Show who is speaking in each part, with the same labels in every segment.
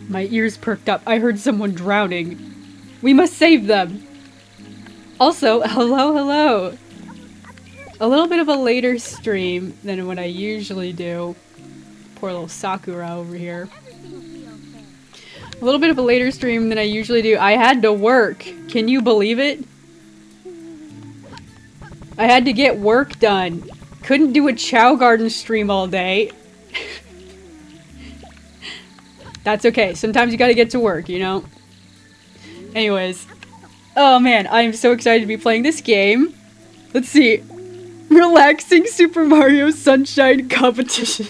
Speaker 1: My ears perked up. I heard someone drowning. We must save them! Also, hello. A little bit of a later stream than what I usually do. Poor little Sakura over here. A little bit of a later stream than I usually do. I had to work. Can you believe it? I had to get work done. Couldn't do a Chao Garden stream all day. That's okay. Sometimes you gotta get to work, you know? Anyways. Oh man, I am so excited to be playing this game. Let's see. Relaxing Super Mario Sunshine competition.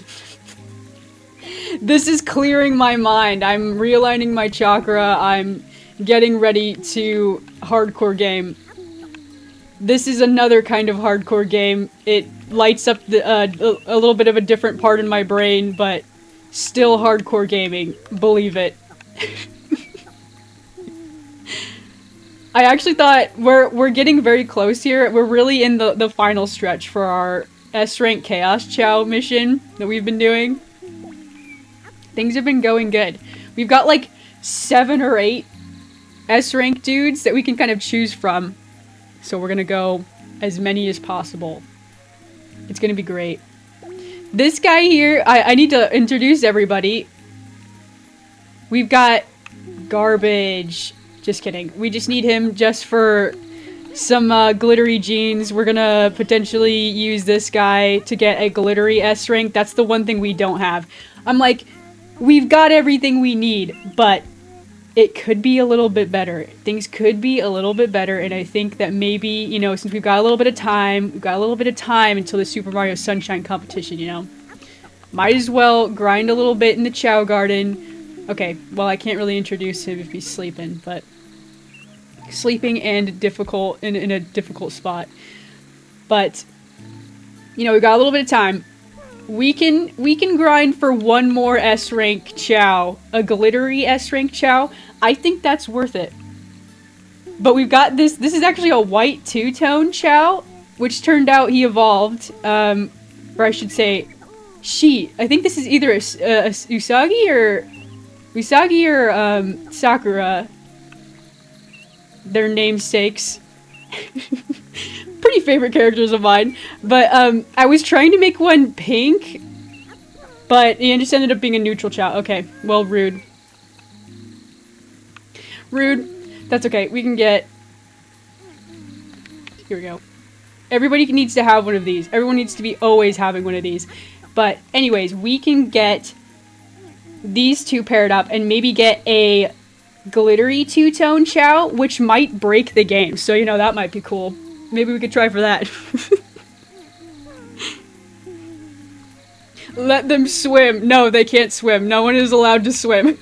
Speaker 1: This is clearing my mind. I'm realigning my chakra. I'm getting ready to hardcore game. This is another kind of hardcore game. It lights up the, a little bit of a different part in my brain, but still hardcore gaming. Believe it. I actually thought we're getting very close here. We're really in the final stretch for our S-rank Chaos Chao mission that we've been doing. Things have been going good. We've got like 7 or 8 S-rank dudes that we can kind of choose from. So we're gonna go as many as possible. It's gonna be great. This guy here, I need to introduce everybody. We've got Garbage. Just kidding. We just need him just for some glittery jeans. We're gonna potentially use this guy to get a glittery S rank. That's the one thing we don't have. I'm like, we've got everything we need, but it could be a little bit better. Things could be a little bit better, and I think that maybe, you know, since we've got a little bit of time, until the Super Mario Sunshine competition, you know? Might as well grind a little bit in the Chao Garden. Okay, well, I can't really introduce him if he's sleeping, but sleeping and difficult in a difficult spot. But you know, we got a little bit of time. We can grind for one more S rank Chao, a glittery S rank Chao. I think that's worth it. But we've got this is actually a white two-tone Chao, which turned out he evolved, or I should say she. I think this is either a Usagi or Sakura. Their namesakes. Pretty favorite characters of mine. But I was trying to make one pink, but it just ended up being a neutral Chao. Okay, well, rude. Rude. That's okay. We can get... Here we go. Everybody needs to have one of these. Everyone needs to be always having one of these. But anyways, we can get these two paired up and maybe get a glittery two-tone Chao, which might break the game. So, you know, that might be cool. Maybe we could try for that. Let them swim. No, they can't swim. No one is allowed to swim.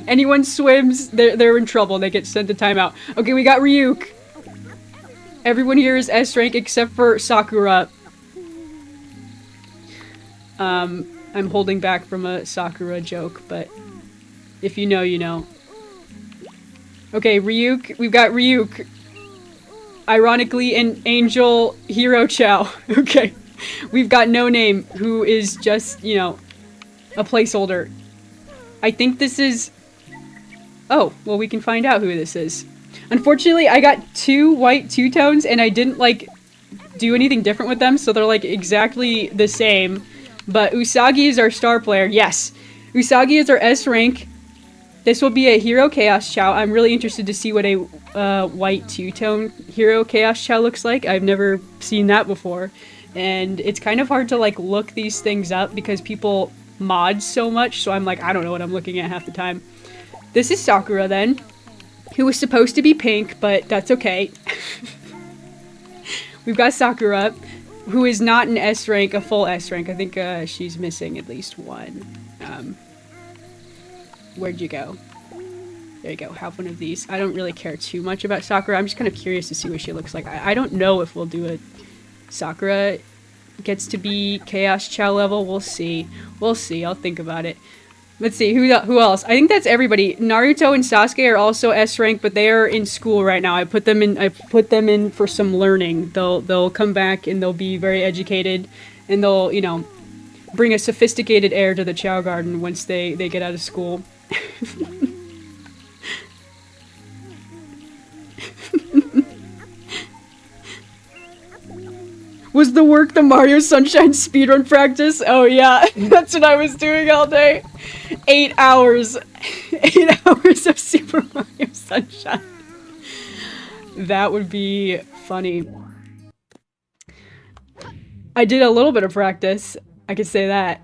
Speaker 1: Anyone swims, they're in trouble. They get sent to timeout. Okay, we got Ryuk. Everyone here is S rank except for Sakura. I'm holding back from a Sakura joke, but if you know, you know. Okay, Ryuk. We've got Ryuk. Ironically, an angel hero Chao. Okay. We've got No Name, who is just, you know, a placeholder. I think this is... Oh, well, we can find out who this is. Unfortunately, I got 2 white two-tones, and I didn't, like, do anything different with them, so they're, like, exactly the same. But Usagi is our star player. Yes. Usagi is our S rank. This will be a Hero Chaos Chao. I'm really interested to see what a white two-tone Hero Chaos Chao looks like. I've never seen that before. And it's kind of hard to, like, look these things up because people mod so much, so I'm like, I don't know what I'm looking at half the time. This is Sakura, then, who was supposed to be pink, but that's okay. We've got Sakura, who is not an S rank, a full S rank. I think she's missing at least one. Where'd you go? There you go, have one of these. I don't really care too much about Sakura. I'm just kind of curious to see what she looks like. I don't know if we'll do a Sakura gets to be Chaos Chao level. We'll see. We'll see. I'll think about it. Let's see, who else? I think that's everybody. Naruto and Sasuke are also S rank, but they are in school right now. I put them in for some learning. They'll come back and they'll be very educated, and they'll, you know, bring a sophisticated air to the Chao Garden once they get out of school. Was the work the Mario Sunshine speedrun practice? Oh yeah, that's what I was doing all day. 8 hours. 8 hours of Super Mario Sunshine. That would be funny. I did a little bit of practice. I could say that.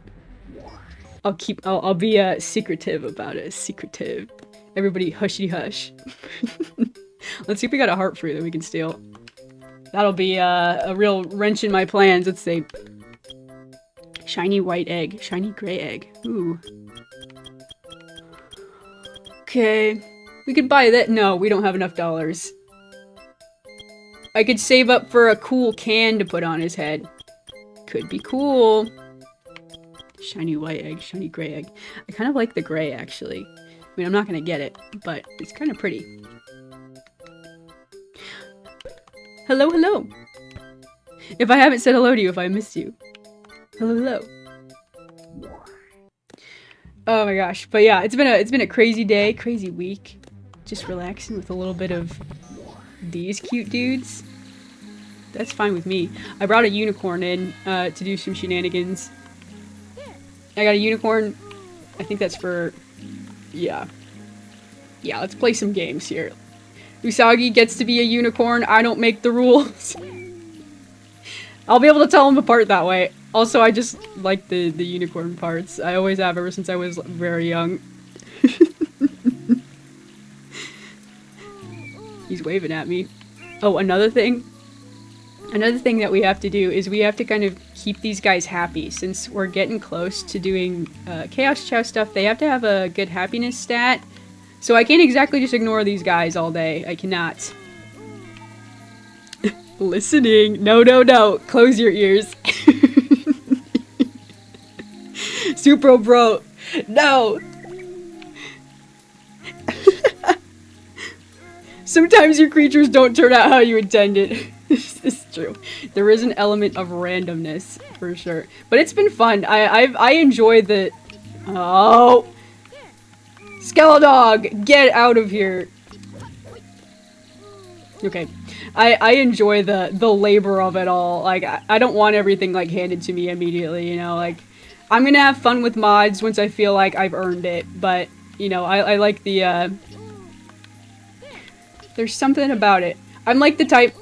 Speaker 1: I'll be secretive about it. Secretive. Everybody hushy hush. Let's see if we got a heart fruit that we can steal. That'll be a real wrench in my plans. Let's see. Shiny white egg. Shiny gray egg. Ooh. Okay. We could buy that. No, we don't have enough dollars. I could save up for a cool can to put on his head. Could be cool. Shiny white egg. Shiny gray egg. I kind of like the gray, actually. I mean, I'm not gonna get it, but it's kind of pretty. Hello, hello. If I haven't said hello to you, if I missed you. Hello, hello. Oh my gosh. But yeah, it's been a crazy day, crazy week. Just relaxing with a little bit of these cute dudes. That's fine with me. I brought a unicorn in to do some shenanigans. I got a unicorn. I think that's for... Yeah. Yeah, let's play some games here. Usagi gets to be a unicorn. I don't make the rules. I'll be able to tell them apart that way. Also, I just like the unicorn parts. I always have ever since I was very young. He's waving at me. Oh, another thing. Another thing that we have to do is we have to kind of keep these guys happy. Since we're getting close to doing Chaos Chao stuff, they have to have a good happiness stat. So I can't exactly just ignore these guys all day. I cannot. Listening. No, no, no. Close your ears. Super bro. No. Sometimes your creatures don't turn out how you intended. This is true. There is an element of randomness, for sure. But it's been fun. I enjoy the... Oh... Skeledog! Get out of here! Okay. I enjoy the labor of it all. Like, I don't want everything, like, handed to me immediately, you know? Like, I'm gonna have fun with mods once I feel like I've earned it. But, you know, I like the, There's something about it. I'm like the type...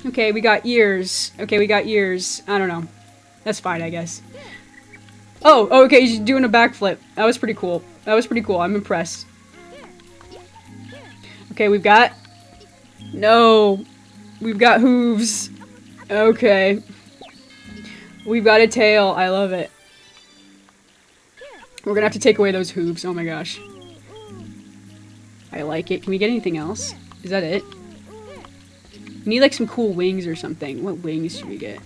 Speaker 1: Okay, we got ears. Okay, we got ears. I don't know. That's fine, I guess. Oh, okay, he's doing a backflip. That was pretty cool. That was pretty cool. I'm impressed. Okay, we've got... No. We've got hooves. Okay. We've got a tail. I love it. We're gonna have to take away those hooves. Oh my gosh. I like it. Can we get anything else? Is that it? We need like some cool wings or something. What wings should we get?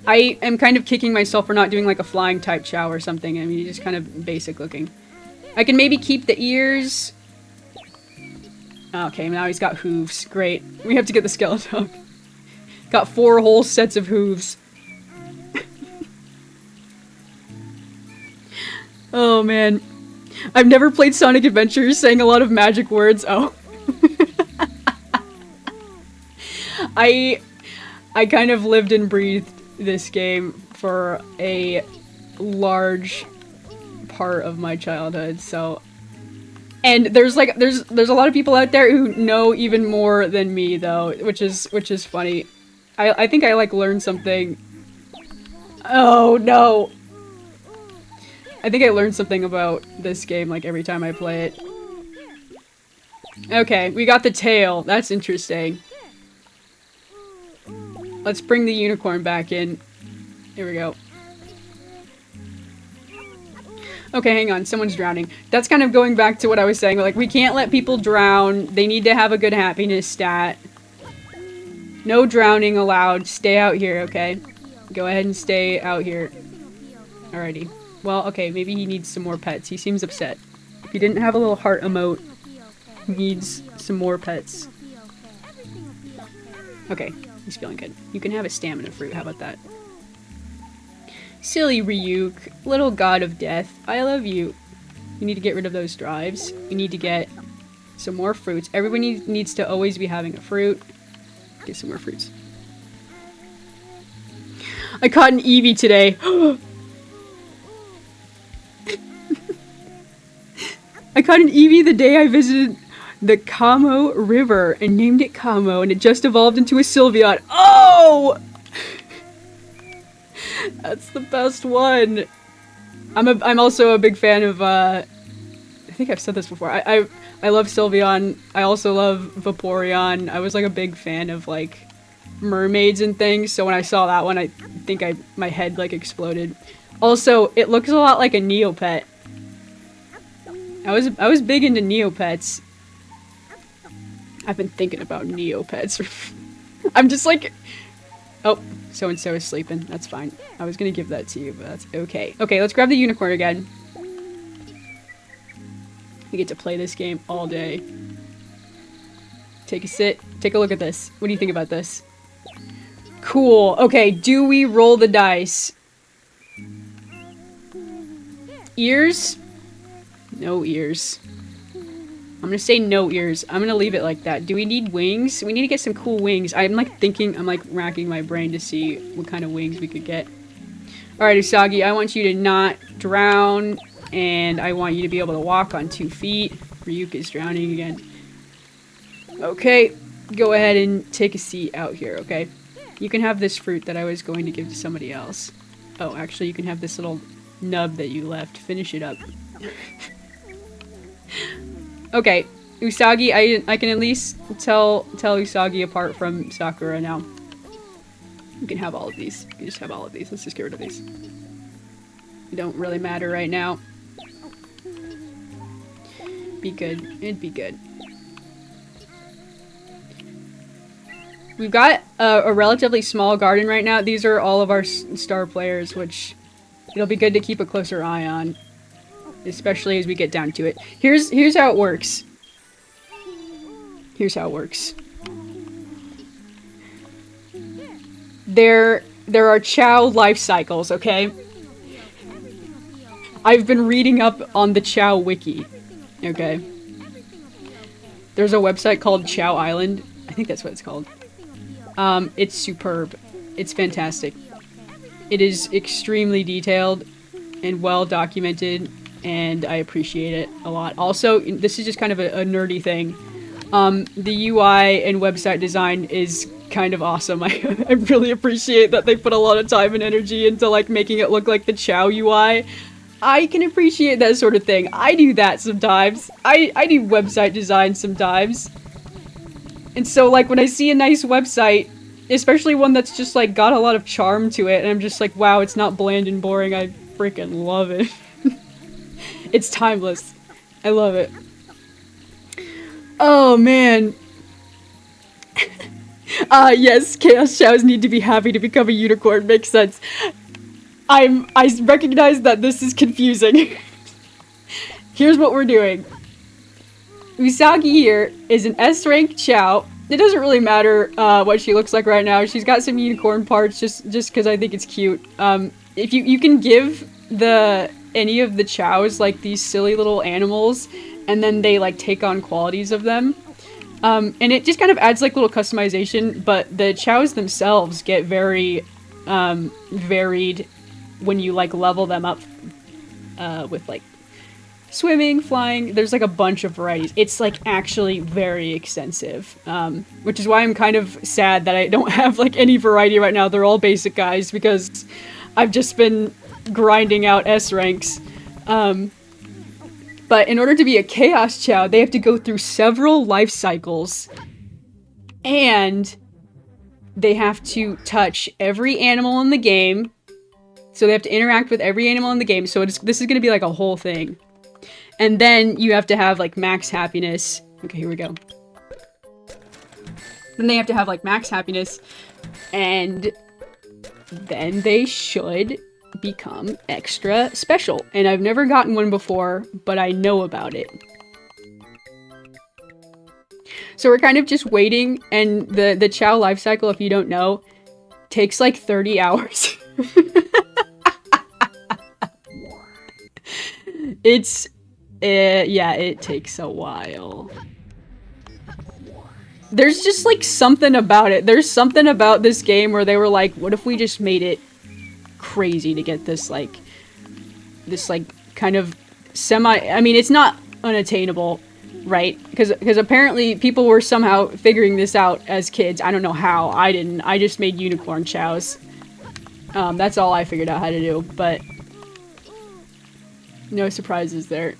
Speaker 1: I am kind of kicking myself for not doing like a flying type Chao or something. I mean, just kind of basic looking. I can maybe keep the ears. Okay, now he's got hooves. Great. We have to get the skeleton. Got 4 whole sets of hooves. Oh man. I've never played Sonic Adventures, saying a lot of magic words. Oh. I kind of lived and breathed this game for a large part of my childhood, so... And there's a lot of people out there who know even more than me, though, which is funny. I think I, like, learned something... Oh, no! I think I learned something about this game, like, every time I play it. Okay, we got the tail. That's interesting. Let's bring the unicorn back in. Here we go. Okay, hang on. Someone's drowning. That's kind of going back to what I was saying. Like, we can't let people drown. They need to have a good happiness stat. No drowning allowed. Stay out here, okay? Go ahead and stay out here. Alrighty. Well, okay, maybe he needs some more pets. He seems upset. If he didn't have a little heart emote, he needs some more pets. Okay, he's feeling good. You can have a stamina fruit, how about that? Silly Ryuk, little god of death, I love you. You need to get rid of those drives. You need to get some more fruits. Everybody needs to always be having a fruit. Get some more fruits. I caught an Eevee today. I caught an Eevee the day I visited the Kamo River and named it Kamo, and it just evolved into a Sylveon. Oh! That's the best one. I'm also a big fan of I think I've said this before. I love Sylveon. I also love Vaporeon. I was like a big fan of like mermaids and things, so when I saw that one I think my head like exploded. Also, it looks a lot like a Neopet. I was big into Neopets. I've been thinking about Neopets. I'm just like, oh, so-and-so is sleeping. That's fine. I was gonna give that to you, but that's okay. Okay, let's grab the unicorn again. We get to play this game all day. Take a sit. Take a look at this. What do you think about this? Cool. Okay, do we roll the dice? Ears? No ears. I'm gonna say no ears. I'm gonna leave it like that. Do we need wings? We need to get some cool wings. I'm like racking my brain to see what kind of wings we could get. Alright, Usagi, I want you to not drown, and I want you to be able to walk on 2 feet. Ryuk is drowning again. Okay, go ahead and take a seat out here, okay? You can have this fruit that I was going to give to somebody else. Oh, actually, you can have this little nub that you left. Finish it up. Okay, Usagi, I can at least tell Usagi apart from Sakura now. You can have all of these. You just have all of these. Let's just get rid of these. They don't really matter right now. Be good. It'd be good. We've got a relatively small garden right now. These are all of our star players, which it'll be good to keep a closer eye on. Especially as we get down to it. Here's how it works. Here's how it works. There are Chao life cycles, okay? I've been reading up on the Chao wiki, okay? There's a website called Chao Island. I think that's what it's called. It's superb. It's fantastic. It is extremely detailed and well documented, and I appreciate it a lot. Also, this is just kind of a nerdy thing. The UI and website design is kind of awesome. I really appreciate that they put a lot of time and energy into like making it look like the Chao UI. I can appreciate that sort of thing. I do that sometimes. I do website design sometimes. And so like when I see a nice website Especially one that's just like got a lot of charm to it, and I'm just like, wow, it's not bland and boring. I freaking love it. It's timeless. I love it. Oh man. Yes, Chaos Chows need to be happy to become a unicorn. Makes sense. I recognize that this is confusing. Here's what we're doing. Usagi here is an S-rank Chao. It doesn't really matter what she looks like right now. She's got some unicorn parts just because I think it's cute. If you can give any of the Chows like these silly little animals, and then they like take on qualities of them. And it just kind of adds like little customization, but the Chows themselves get very varied when you like level them up with like swimming, flying. There's like a bunch of varieties. It's like actually very extensive, which is why I'm kind of sad that I don't have like any variety right now. They're all basic guys because I've just been grinding out S ranks. But in order to be a Chaos Chow, they have to go through several life cycles, and they have to touch every animal in the game. So they have to interact with every animal in the game. So this is going to be like a whole thing. And then you have to have like max happiness. Okay, here we go. Then they have to have like max happiness, and then they should become extra special. And I've never gotten one before, but I know about it. So we're kind of just waiting, and the Chao life cycle, if you don't know, takes like 30 hours. Yeah, it takes a while. There's just like something about it. There's something about this game where they were like, what if we just made it crazy to get this like kind of I mean, it's not unattainable, right? Because apparently people were somehow figuring this out as kids. I don't know how. I didn't. I just made unicorn Chows. That's all I figured out how to do, but no surprises there.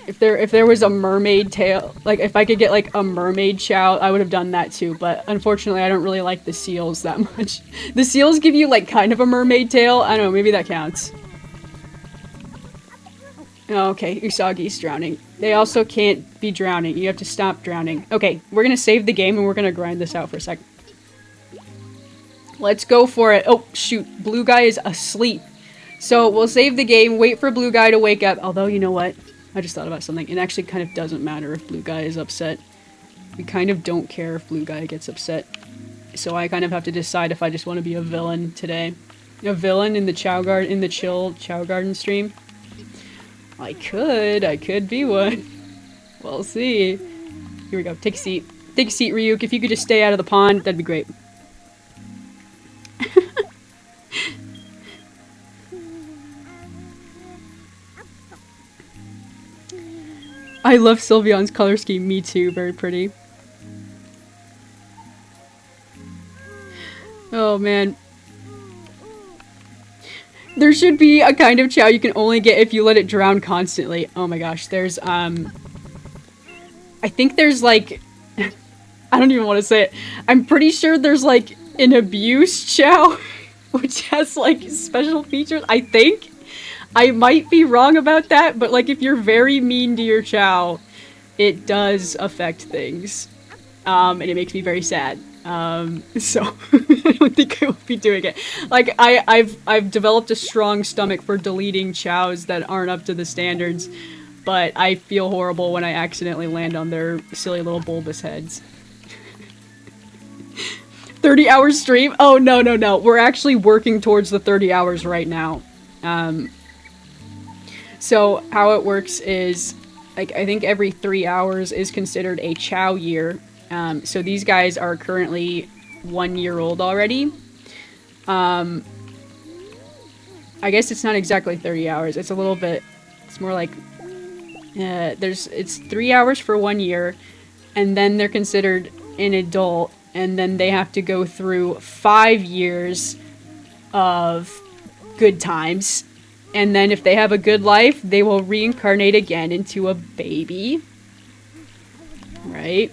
Speaker 1: If there was a mermaid tail, like if I could get like a mermaid Chao, I would have done that too, but unfortunately I don't really like the seals that much. The seals give you like kind of a mermaid tail. I don't know, maybe that counts. Oh, okay, Usagi's drowning. They also can't be drowning. You have to stop drowning. Okay, we're gonna save the game and we're gonna grind this out for a second. Let's go for it. Oh, shoot. Blue guy is asleep. So we'll save the game, wait for blue guy to wake up. Although, you know what? I just thought about something. It actually kind of doesn't matter if blue guy is upset. We kind of don't care if blue guy gets upset. So I kind of have to decide if I just want to be a villain today. A villain in the chill Chao Garden stream. I could be one. We'll see. Here we go. Take a seat. Take a seat, Ryuk. If you could just stay out of the pond, that'd be great. I love Sylveon's color scheme. Me too. Very pretty. Oh man. There should be a kind of Chao you can only get if you let it drown constantly. Oh my gosh. There's I think there's like I don't even want to say it. I'm pretty sure there's like an abuse Chao which has like special features, I think. I might be wrong about that, but like if you're very mean to your Chao, it does affect things. And it makes me very sad. So I don't think I will be doing it. Like I've developed a strong stomach for deleting Chows that aren't up to the standards, but I feel horrible when I accidentally land on their silly little bulbous heads. 30 hours stream? Oh no no no. We're actually working towards the 30 hours right now. So how it works is, like, I think every 3 hours is considered a Chao year. So these guys are currently 1 year old already. I guess it's not exactly 30 hours. It's a little bit, it's more like, it's 3 hours for 1 year, and then they're considered an adult, and then they have to go through 5 years of good times. And then if they have a good life, they will reincarnate again into a baby. Right?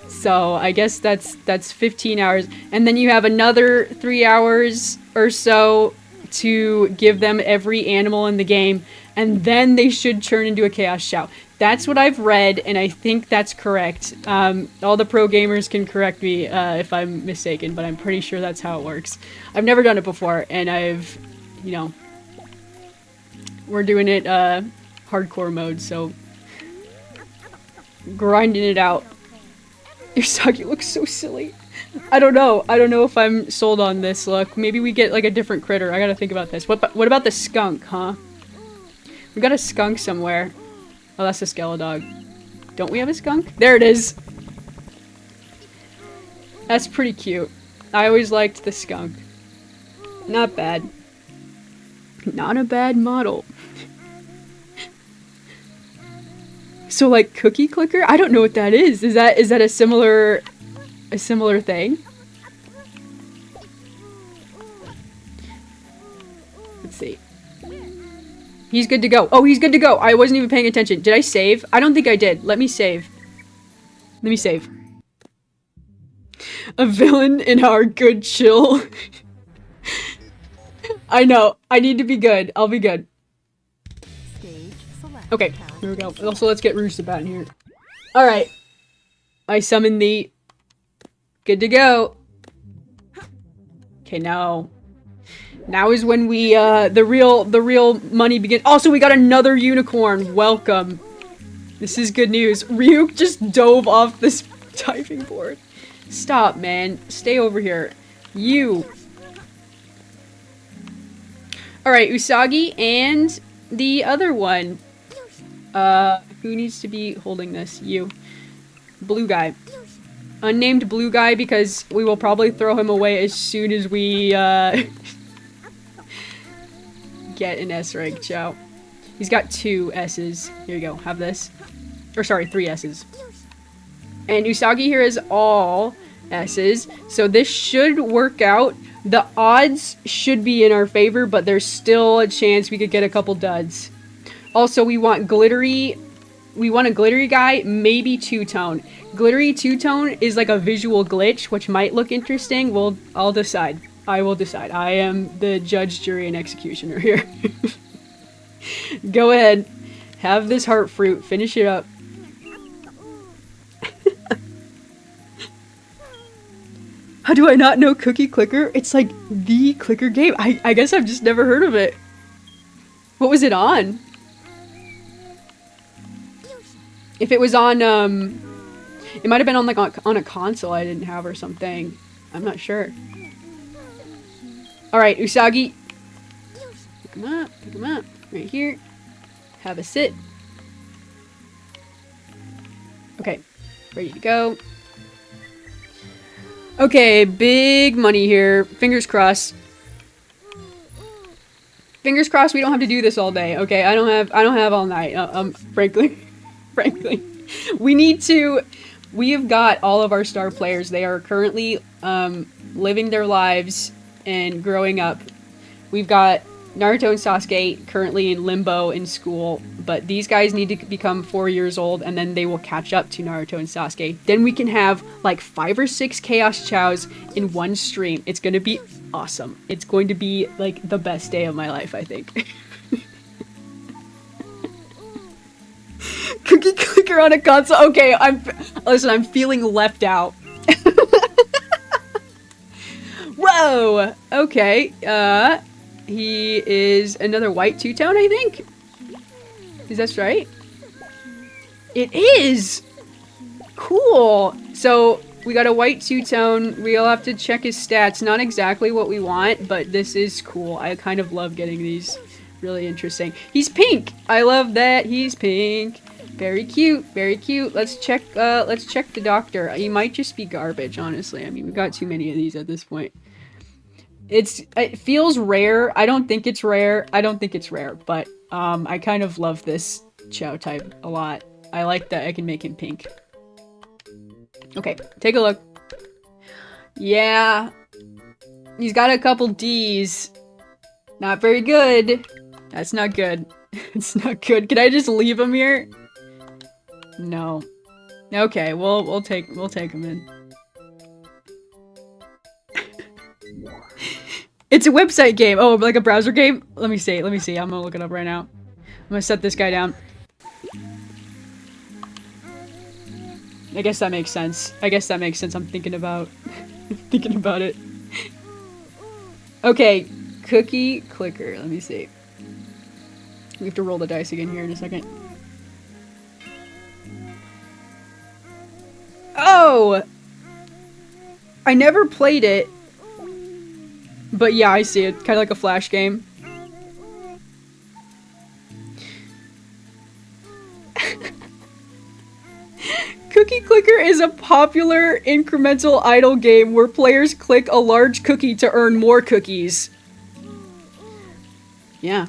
Speaker 1: So I guess that's 15 hours. And then you have another 3 hours or so to give them every animal in the game. And then they should turn into a Chaos Chao. That's what I've read, and I think that's correct. All the pro gamers can correct me if I'm mistaken, but I'm pretty sure that's how it works. I've never done it before, and I've, you know, we're doing it hardcore mode, so grinding it out. Your Sagi looks so silly. I don't know. I don't know if I'm sold on this look. Maybe we get like a different critter. I gotta think about this. What about the skunk, huh? We got a skunk somewhere. Oh, that's a Skeledog. Don't we have a skunk? There it is! That's pretty cute. I always liked the skunk. Not bad. Not a bad model. So like cookie clicker? I don't know what that is. Is that a similar thing? Let's see. He's good to go. Oh, he's good to go. I wasn't even paying attention. Did I save? I don't think I did. Let me save. Let me save. A villain in our good chill. I know. I need to be good. I'll be good. Okay, here we go. Also, let's get Roostabout in here. Alright. I summon thee. Good to go. Okay, now is when we, the real money begins. Also, we got another unicorn. Welcome. This is good news. Ryuk just dove off this diving board. Stop, man. Stay over here. You. Alright, Usagi and the other one. Who needs to be holding this? You. Blue guy. Unnamed blue guy because we will probably throw him away as soon as we, get an S rank Chao. He's got 2 S's. Here you go. Have this. Or sorry, 3 S's. And Usagi here is all S's. So this should work out. The odds should be in our favor, but there's still a chance we could get a couple duds. Also, we want glittery. We want a glittery guy, maybe two-tone. Glittery two-tone is like a visual glitch, which might look interesting. I'll decide. I will decide. I am the judge, jury, and executioner here. Go ahead. Have this heart fruit. Finish it up. How do I not know Cookie Clicker? It's like the clicker game. I guess I've just never heard of it. What was it on? If it was on, it might have been on like on a console I didn't have or something. I'm not sure. Alright, Usagi. Pick him up, right here. Have a sit. Okay, ready to go. Okay, big money here. Fingers crossed. Fingers crossed we don't have to do this all day. Okay, I don't have all night. Frankly. We have got all of our star players. They are currently living their lives and growing up. We've got Naruto and Sasuke currently in limbo in school, but these guys need to become 4 years old and then they will catch up to Naruto and Sasuke. Then we can have like 5 or 6 Chaos Chaos in one stream. It's gonna be awesome. It's going to be like the best day of my life, I think. Cookie clicker on a console. Okay, I'm feeling left out. Whoa! Okay, he is another white two-tone, I think? Is that right? It is! Cool! So, we got a white two-tone. We'll have to check his stats. Not exactly what we want, but this is cool. I kind of love getting these. Really interesting. He's pink! I love that he's pink. Very cute, very cute. Let's check the doctor. He might just be garbage, honestly. I mean, we've got too many of these at this point. It feels rare. I don't think it's rare. But I kind of love this Chao type a lot. I like that I can make him pink. Okay, take a look. Yeah. He's got a couple D's. Not very good. That's not good. It's not good. Can I just leave him here? No. Okay, we'll take him in. It's a website game. Oh, like a browser game? Let me see. I'm gonna look it up right now. I'm gonna set this guy down. I guess that makes sense. I'm thinking about thinking about it. Okay, cookie clicker. Let me see. We have to roll the dice again here in a second. Oh! I never played it. But yeah, I see it. Kind of like a Flash game. Cookie Clicker is a popular incremental idle game where players click a large cookie to earn more cookies. Yeah.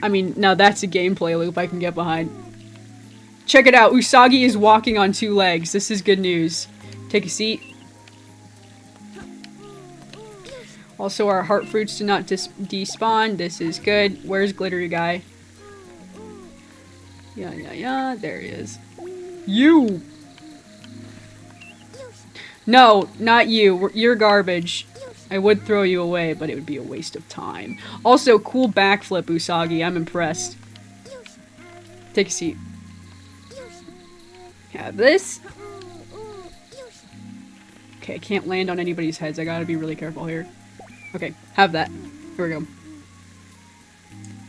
Speaker 1: I mean, now that's a gameplay loop I can get behind. Check it out. Usagi is walking on 2 legs. This is good news. Take a seat. Also, our heart fruits do not despawn. This is good. Where's Glittery Guy? Yeah. There he is. You! No, not you. You're garbage. I would throw you away, but it would be a waste of time. Also, cool backflip, Usagi. I'm impressed. Take a seat. Have this. Okay, I can't land on anybody's heads. I gotta be really careful here. Okay, have that. Here we go.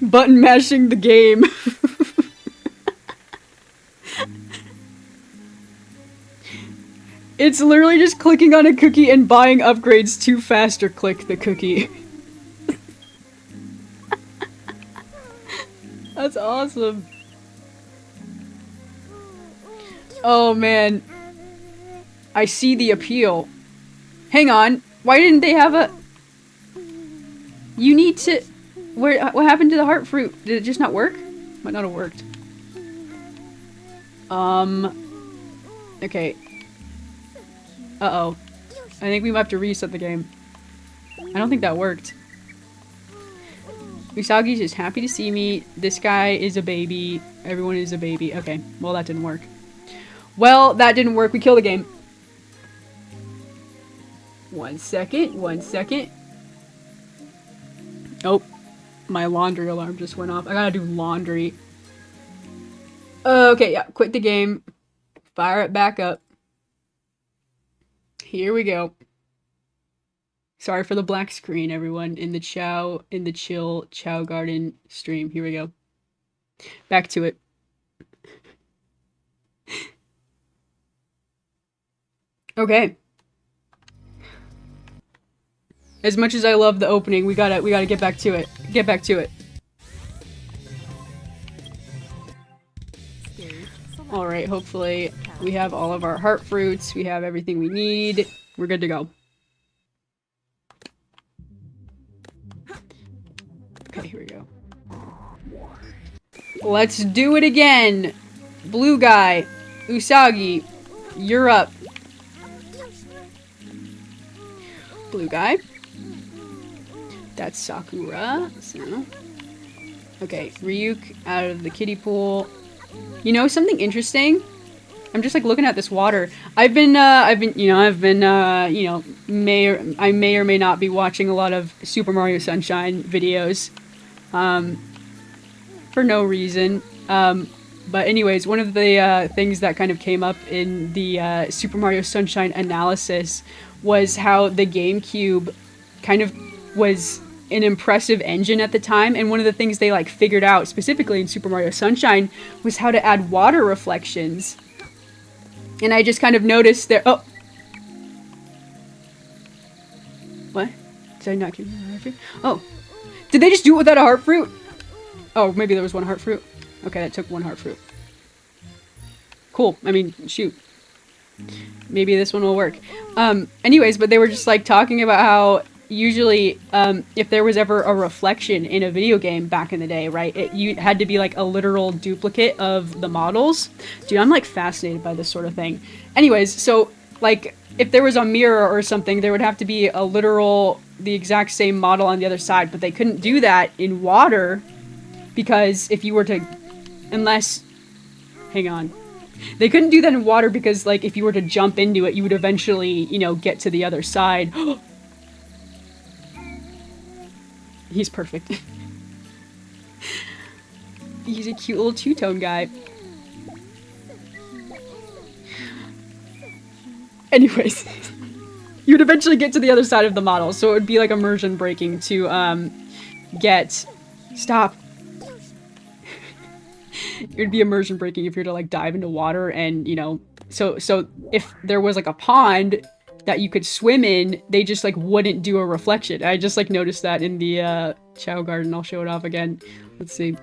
Speaker 1: Button mashing the game. It's literally just clicking on a cookie and buying upgrades to faster click the cookie. That's awesome. Oh man. I see the appeal. Hang on. Why didn't they have a... You need to... What happened to the heart fruit? Did it just not work? Might not have worked. Okay. Uh-oh. I think we might have to reset the game. I don't think that worked. Usagi's just happy to see me. This guy is a baby. Everyone is a baby. Okay. Well, that didn't work. Well, that didn't work. We killed the game. 1 second. 1 second. Oh. My laundry alarm just went off. I gotta do laundry. Okay, yeah. Quit the game. Fire it back up. Here we go. Sorry for the black screen, everyone. In the chill Chao Garden stream. Here we go. Back to it. Okay. As much as I love the opening, we gotta get back to it. Get back to it. Alright, hopefully we have all of our heart fruits. We have everything we need. We're good to go. Okay, here we go. Let's do it again! Blue guy, Usagi, you're up. Blue guy. That's Sakura. So. Okay, Ryuk out of the kiddie pool. You know something interesting? I'm just like looking at this water. I may or may not be watching a lot of Super Mario Sunshine videos, for no reason. But anyways, one of the things that kind of came up in the Super Mario Sunshine analysis was how the GameCube kind of was an impressive engine at the time, and one of the things they like figured out specifically in Super Mario Sunshine was how to add water reflections. And I just kind of noticed there. Oh, what? Did I not give you a heart fruit? Oh, did they just do it without a heart fruit? Oh, maybe there was 1 heart fruit. Okay, that took 1 heart fruit. Cool. I mean, shoot. Maybe this one will work. Anyways, but they were just like talking about how usually, if there was ever a reflection in a video game back in the day, right, you had to be like a literal duplicate of the models. Dude, I'm like fascinated by this sort of thing. Anyways, so like if there was a mirror or something, there would have to be a literal, the exact same model on the other side, but they couldn't do that in water because if you were to, unless, hang on. They couldn't do that in water because, like, if you were to jump into it, you would eventually, you know, get to the other side. He's perfect. He's a cute little two-tone guy. Anyways, you would eventually get to the other side of the model, so it would be like immersion breaking to, get... Stop. It would be immersion breaking if you were to, like, dive into water and, you know... So if there was, like, a pond that you could swim in, they just, like, wouldn't do a reflection. I just, like, noticed that in the, Chao garden. I'll show it off again. Let's see.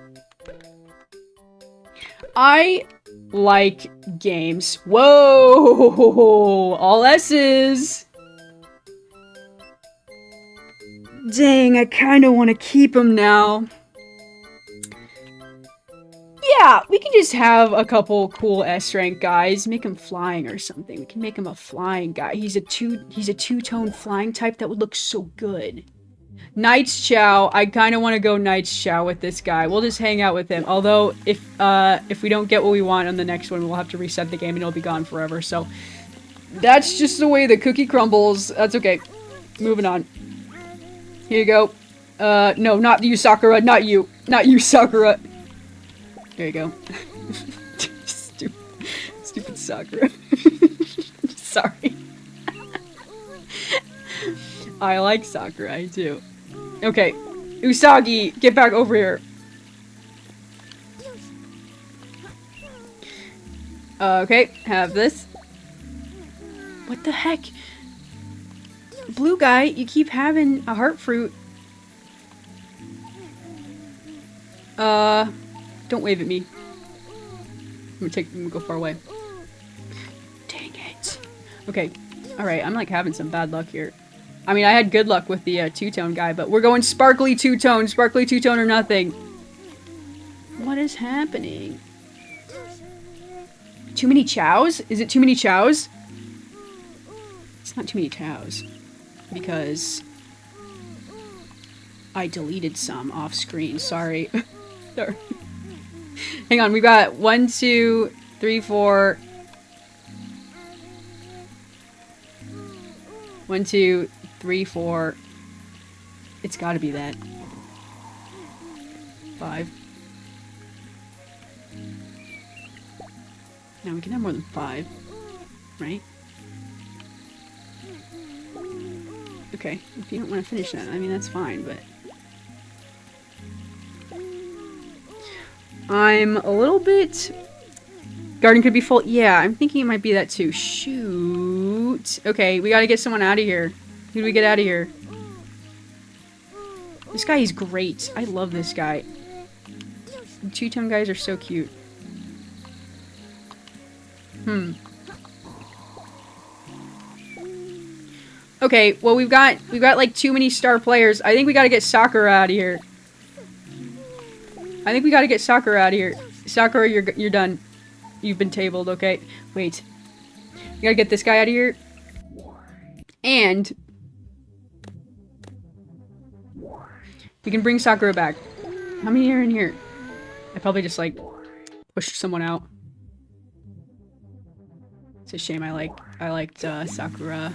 Speaker 1: I like games. Whoa! All S's! Dang, I kinda wanna keep him now. Yeah, we can just have a couple cool S rank guys. Make him flying or something. We can make him a flying guy. He's a two-tone flying type that would look so good. Knight's Chao. I kind of want to go Knight's Chao with this guy. We'll just hang out with him. Although, if we don't get what we want on the next one, we'll have to reset the game and it'll be gone forever. So, that's just the way the cookie crumbles. That's okay. Moving on. Here you go. No, not you, Sakura. Not you. Not you, Sakura. There you go. Stupid Sakura. Sorry. I like Sakurai too. Okay, Usagi, get back over here. Okay, have this. What the heck? Blue guy, you keep having a heart fruit. Don't wave at me. I'm gonna go far away. Dang it. Okay, alright, I'm like having some bad luck here. I mean, I had good luck with the two-tone guy, but we're going sparkly two-tone or nothing. What is happening? Too many chows? Is it too many chows? It's not too many chows. Because I deleted some off screen. Sorry. Sorry. Hang on, we got 1, 2, 3, 4. 1, 2, 3, 4. It's gotta be that. 5. Now we can have more than 5, right? Okay, if you don't want to finish that, I mean, that's fine, but... I'm a little bit... Garden could be full. Yeah, I'm thinking it might be that too. Shoot. Okay, we gotta get someone out of here. Who do we get out of here? This guy is great. I love this guy. The two-tone guys are so cute. Okay, well we've got like too many star players. I think we gotta get Sakura out of here. I think we gotta get Sakura out of here. Sakura, you're done. You've been tabled, okay? Wait. We gotta get this guy out of here. And we can bring Sakura back. How many are in here? I probably just like pushed someone out. It's a shame. I liked Sakura.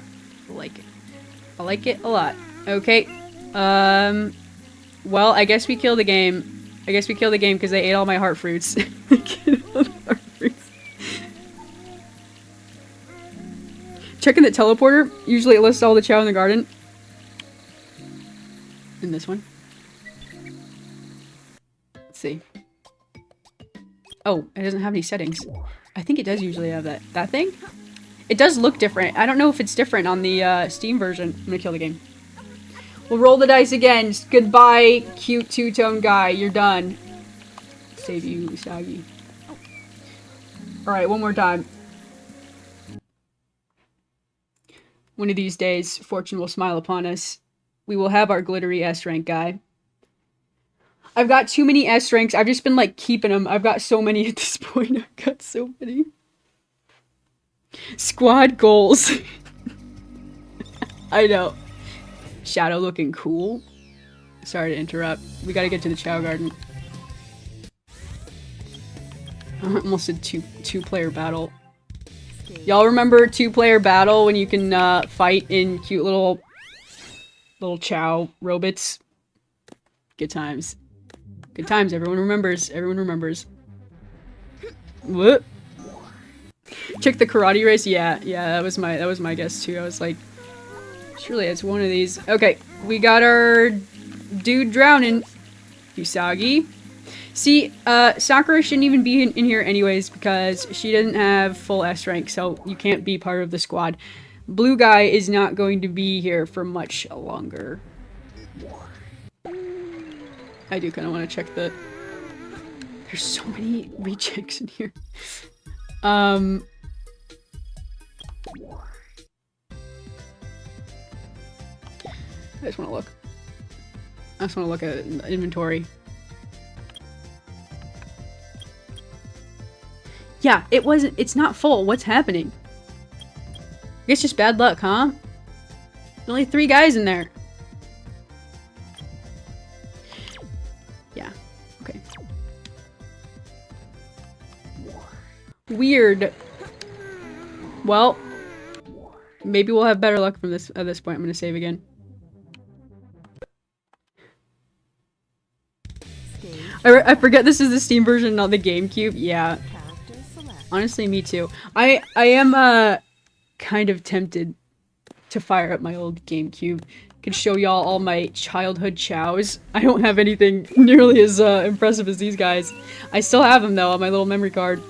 Speaker 1: I like it a lot. Okay. Well, I guess we kill the game. I guess we kill the game because they ate all my heart fruits. Checking the teleporter. Usually it lists all the Chao in the garden. In this one. Let's see. Oh, it doesn't have any settings. I think it does usually have that. That thing? It does look different. I don't know if it's different on the Steam version. I'm gonna kill the game. We'll roll the dice again. Goodbye, cute two-tone guy. You're done. Save you, Usagi. Alright, one more time. One of these days, fortune will smile upon us. We will have our glittery S-rank guy. I've got too many S-ranks. I've just been, like, keeping them. I've got so many at this point. I've got so many. Squad goals. I know. Shadow looking cool. Sorry to interrupt. We gotta get to the Chao garden. Almost a two-player battle. Y'all remember two-player battle when you can fight in cute little Chao robots? Good times. Good times. Everyone remembers. Everyone remembers. What? Check the karate race. Yeah, that was my guess too. I was like, surely it's one of these. Okay, we got our dude drowning. Usagi. See, Sakura shouldn't even be in here anyways because she doesn't have full S rank, so you can't be part of the squad. Blue guy is not going to be here for much longer. I do kind of want to check the... There's so many rejects in here. I just want to look. I just want to look at inventory. Yeah, it's not full. What's happening? I guess just bad luck, huh? There's only 3 guys in there. Yeah, okay. Weird. Well, maybe we'll have better luck from this at this point. I'm gonna save again. I forget this is the Steam version, not the GameCube. Yeah. Honestly, me too. I am kind of tempted to fire up my old GameCube. Could show y'all all my childhood Chaos. I don't have anything nearly as impressive as these guys. I still have them though on my little memory card.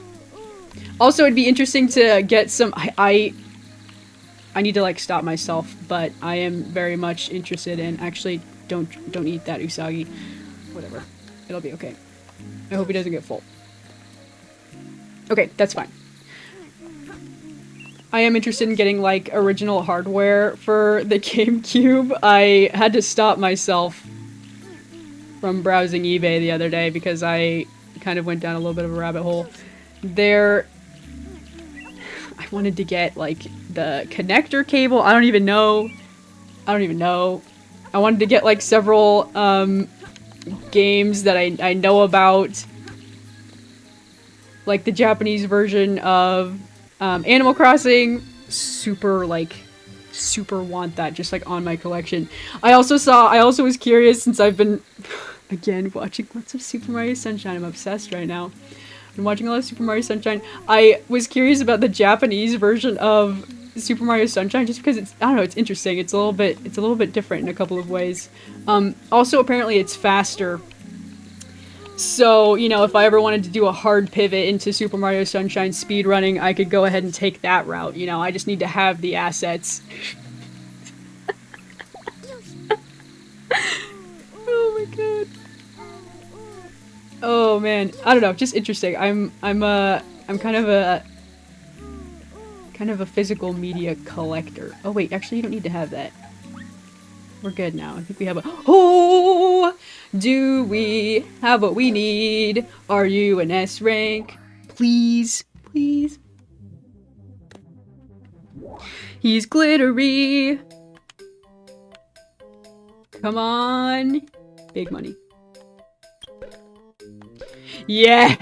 Speaker 1: Also, it'd be interesting to get some. I need to like stop myself, but I am very much interested in actually don't eat that Usagi. Whatever, it'll be okay. I hope he doesn't get full. Okay, that's fine. I am interested in getting, like, original hardware for the GameCube. I had to stop myself from browsing eBay the other day because I kind of went down a little bit of a rabbit hole. I wanted to get, like, the connector cable. I don't even know. I wanted to get, like, several, games that I know about. Like the Japanese version of Animal Crossing. Super want that just like on my collection. I also was curious since I've been again watching lots of Super Mario Sunshine. I'm obsessed right now. I'm watching a lot of Super Mario Sunshine. I was curious about the Japanese version of Super Mario Sunshine just because it's, I don't know, it's interesting. It's a little bit different in a couple of ways. Also apparently it's faster. So, you know, if I ever wanted to do a hard pivot into Super Mario Sunshine speedrunning, I could go ahead and take that route. You know, I just need to have the assets. Oh my god. Oh man, I don't know, just interesting. I'm kind of a physical media collector. Oh wait, actually you don't need to have that. We're good now. I think we have a... Oh! Do we have what we need? Are you an S rank? Please. Please. He's glittery. Come on. Big money. Yes!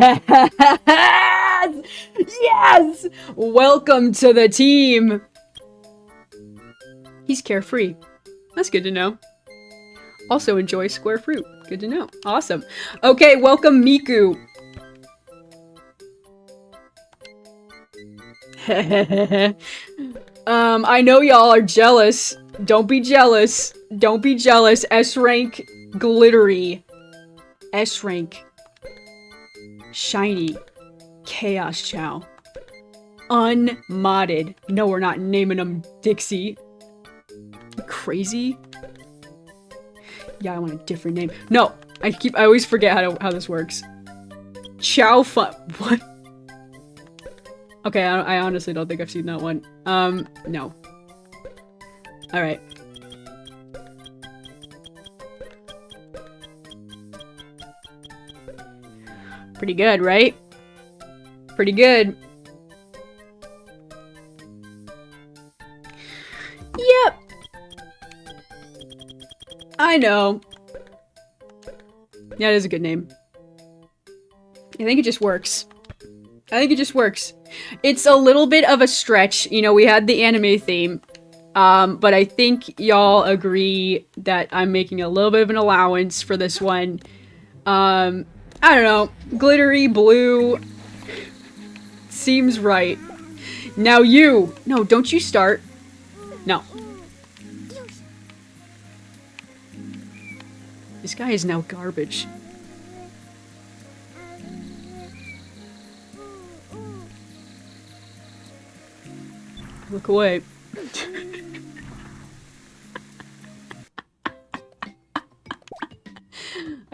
Speaker 1: Yes! Welcome to the team! He's carefree. That's good to know. Also enjoy square fruit. Good to know. Awesome. Okay, welcome Miku. I know y'all are jealous. Don't be jealous. Don't be jealous. S rank glittery. S rank shiny Chaos Chao. Unmodded. No, we're not naming them Dixie. Crazy? Yeah, I want a different name. No, I always forget how this works. Chao fun. What? Okay, I honestly don't think I've seen that one. No. Alright. Pretty good, right? Pretty good. Yep. I know. Yeah, it is a good name. I think it just works. I think it just works. It's a little bit of a stretch. You know, we had the anime theme. But I think y'all agree that I'm making a little bit of an allowance for this one. I don't know. Glittery blue seems right. Now you! No, don't you start. No. This guy is now garbage. Look away.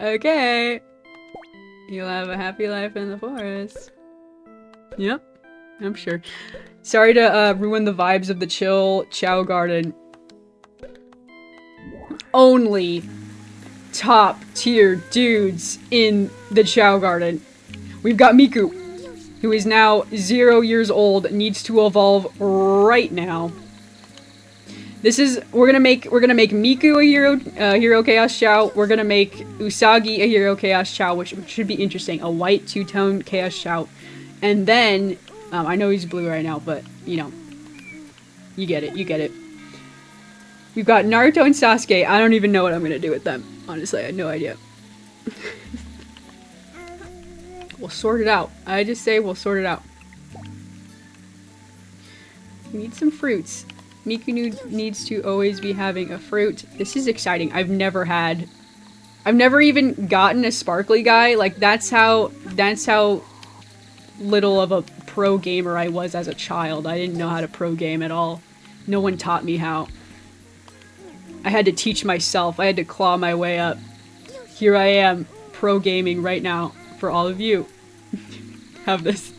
Speaker 1: Okay. You'll have a happy life in the forest. Yep, I'm sure. Sorry to ruin the vibes of the chill Chao garden. Only top tier dudes in the Chao garden. We've got Miku, who is now 0 years old, needs to evolve right now. This is we're gonna make Miku a hero chaos Chao. We're gonna make Usagi a hero chaos Chao, which should be interesting. A white two-tone chaos Chao, and then I know he's blue right now, but you know, you get it, you get it. We've got Naruto and Sasuke. I don't even know what I'm gonna do with them. Honestly, I had no idea. We'll sort it out. I just say we'll sort it out. We need some fruits. Miku needs to always be having a fruit. This is exciting. I've never even gotten a sparkly guy. Like, that's how little of a pro gamer I was as a child. I didn't know how to pro game at all. No one taught me how. I had to teach myself. I had to claw my way up. Here I am, pro gaming right now for all of you. Have this.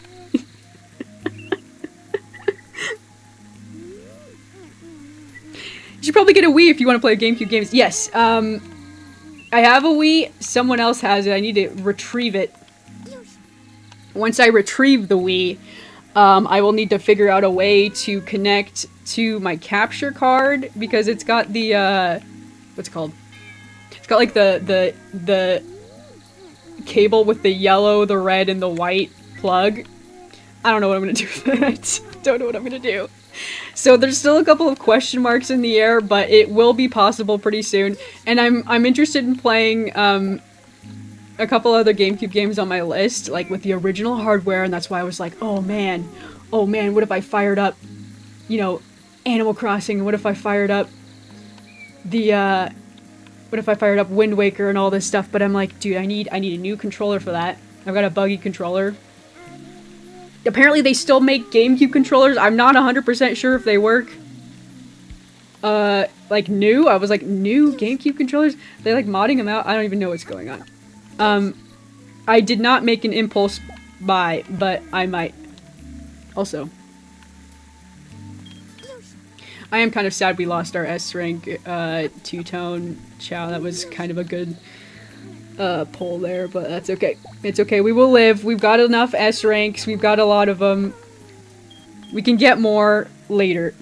Speaker 1: You should probably get a Wii if you want to play GameCube games. Yes, I have a Wii. Someone else has it. I need to retrieve it. Once I retrieve the Wii, I will need to figure out a way to connect to my capture card because it's got the, what's it called? It's got like the cable with the yellow, the red, and the white plug. I don't know what I'm gonna do with that. Don't know what I'm gonna do. So there's still a couple of question marks in the air, but it will be possible pretty soon. And I'm interested in playing a couple other GameCube games on my list, like with the original hardware, and that's why I was like, oh man, what if I fired up, you know, Animal Crossing? What if I fired up the Wind Waker and all this stuff? But I'm like, dude, I need a new controller for that. I've got a buggy controller. Apparently they still make GameCube controllers. I'm not 100% sure if they work. Like new? I was like, new GameCube controllers? They like modding them out? I don't even know what's going on. I did not make an impulse buy, but I might. Also. I am kind of sad we lost our S rank, two-tone Chao. That was kind of a good pull there, but that's okay. It's okay. We will live. We've got enough S ranks. We've got a lot of them. We can get more later.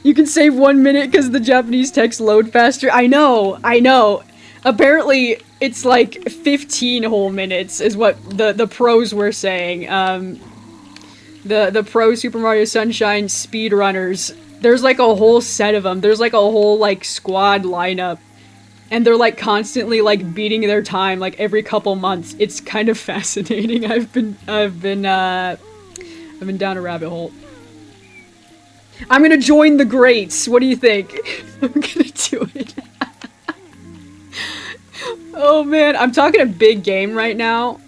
Speaker 1: You can save 1 minute because the Japanese text load faster. I know. Apparently, it's like 15 whole minutes is what the pros were saying. The pro Super Mario Sunshine speedrunners. There's like a whole set of them. There's like a whole like squad lineup. And they're like constantly like beating their time like every couple months. It's kind of fascinating. I've been down a rabbit hole. I'm gonna join the greats. What do you think? I'm gonna do it. Oh man, I'm talking a big game right now.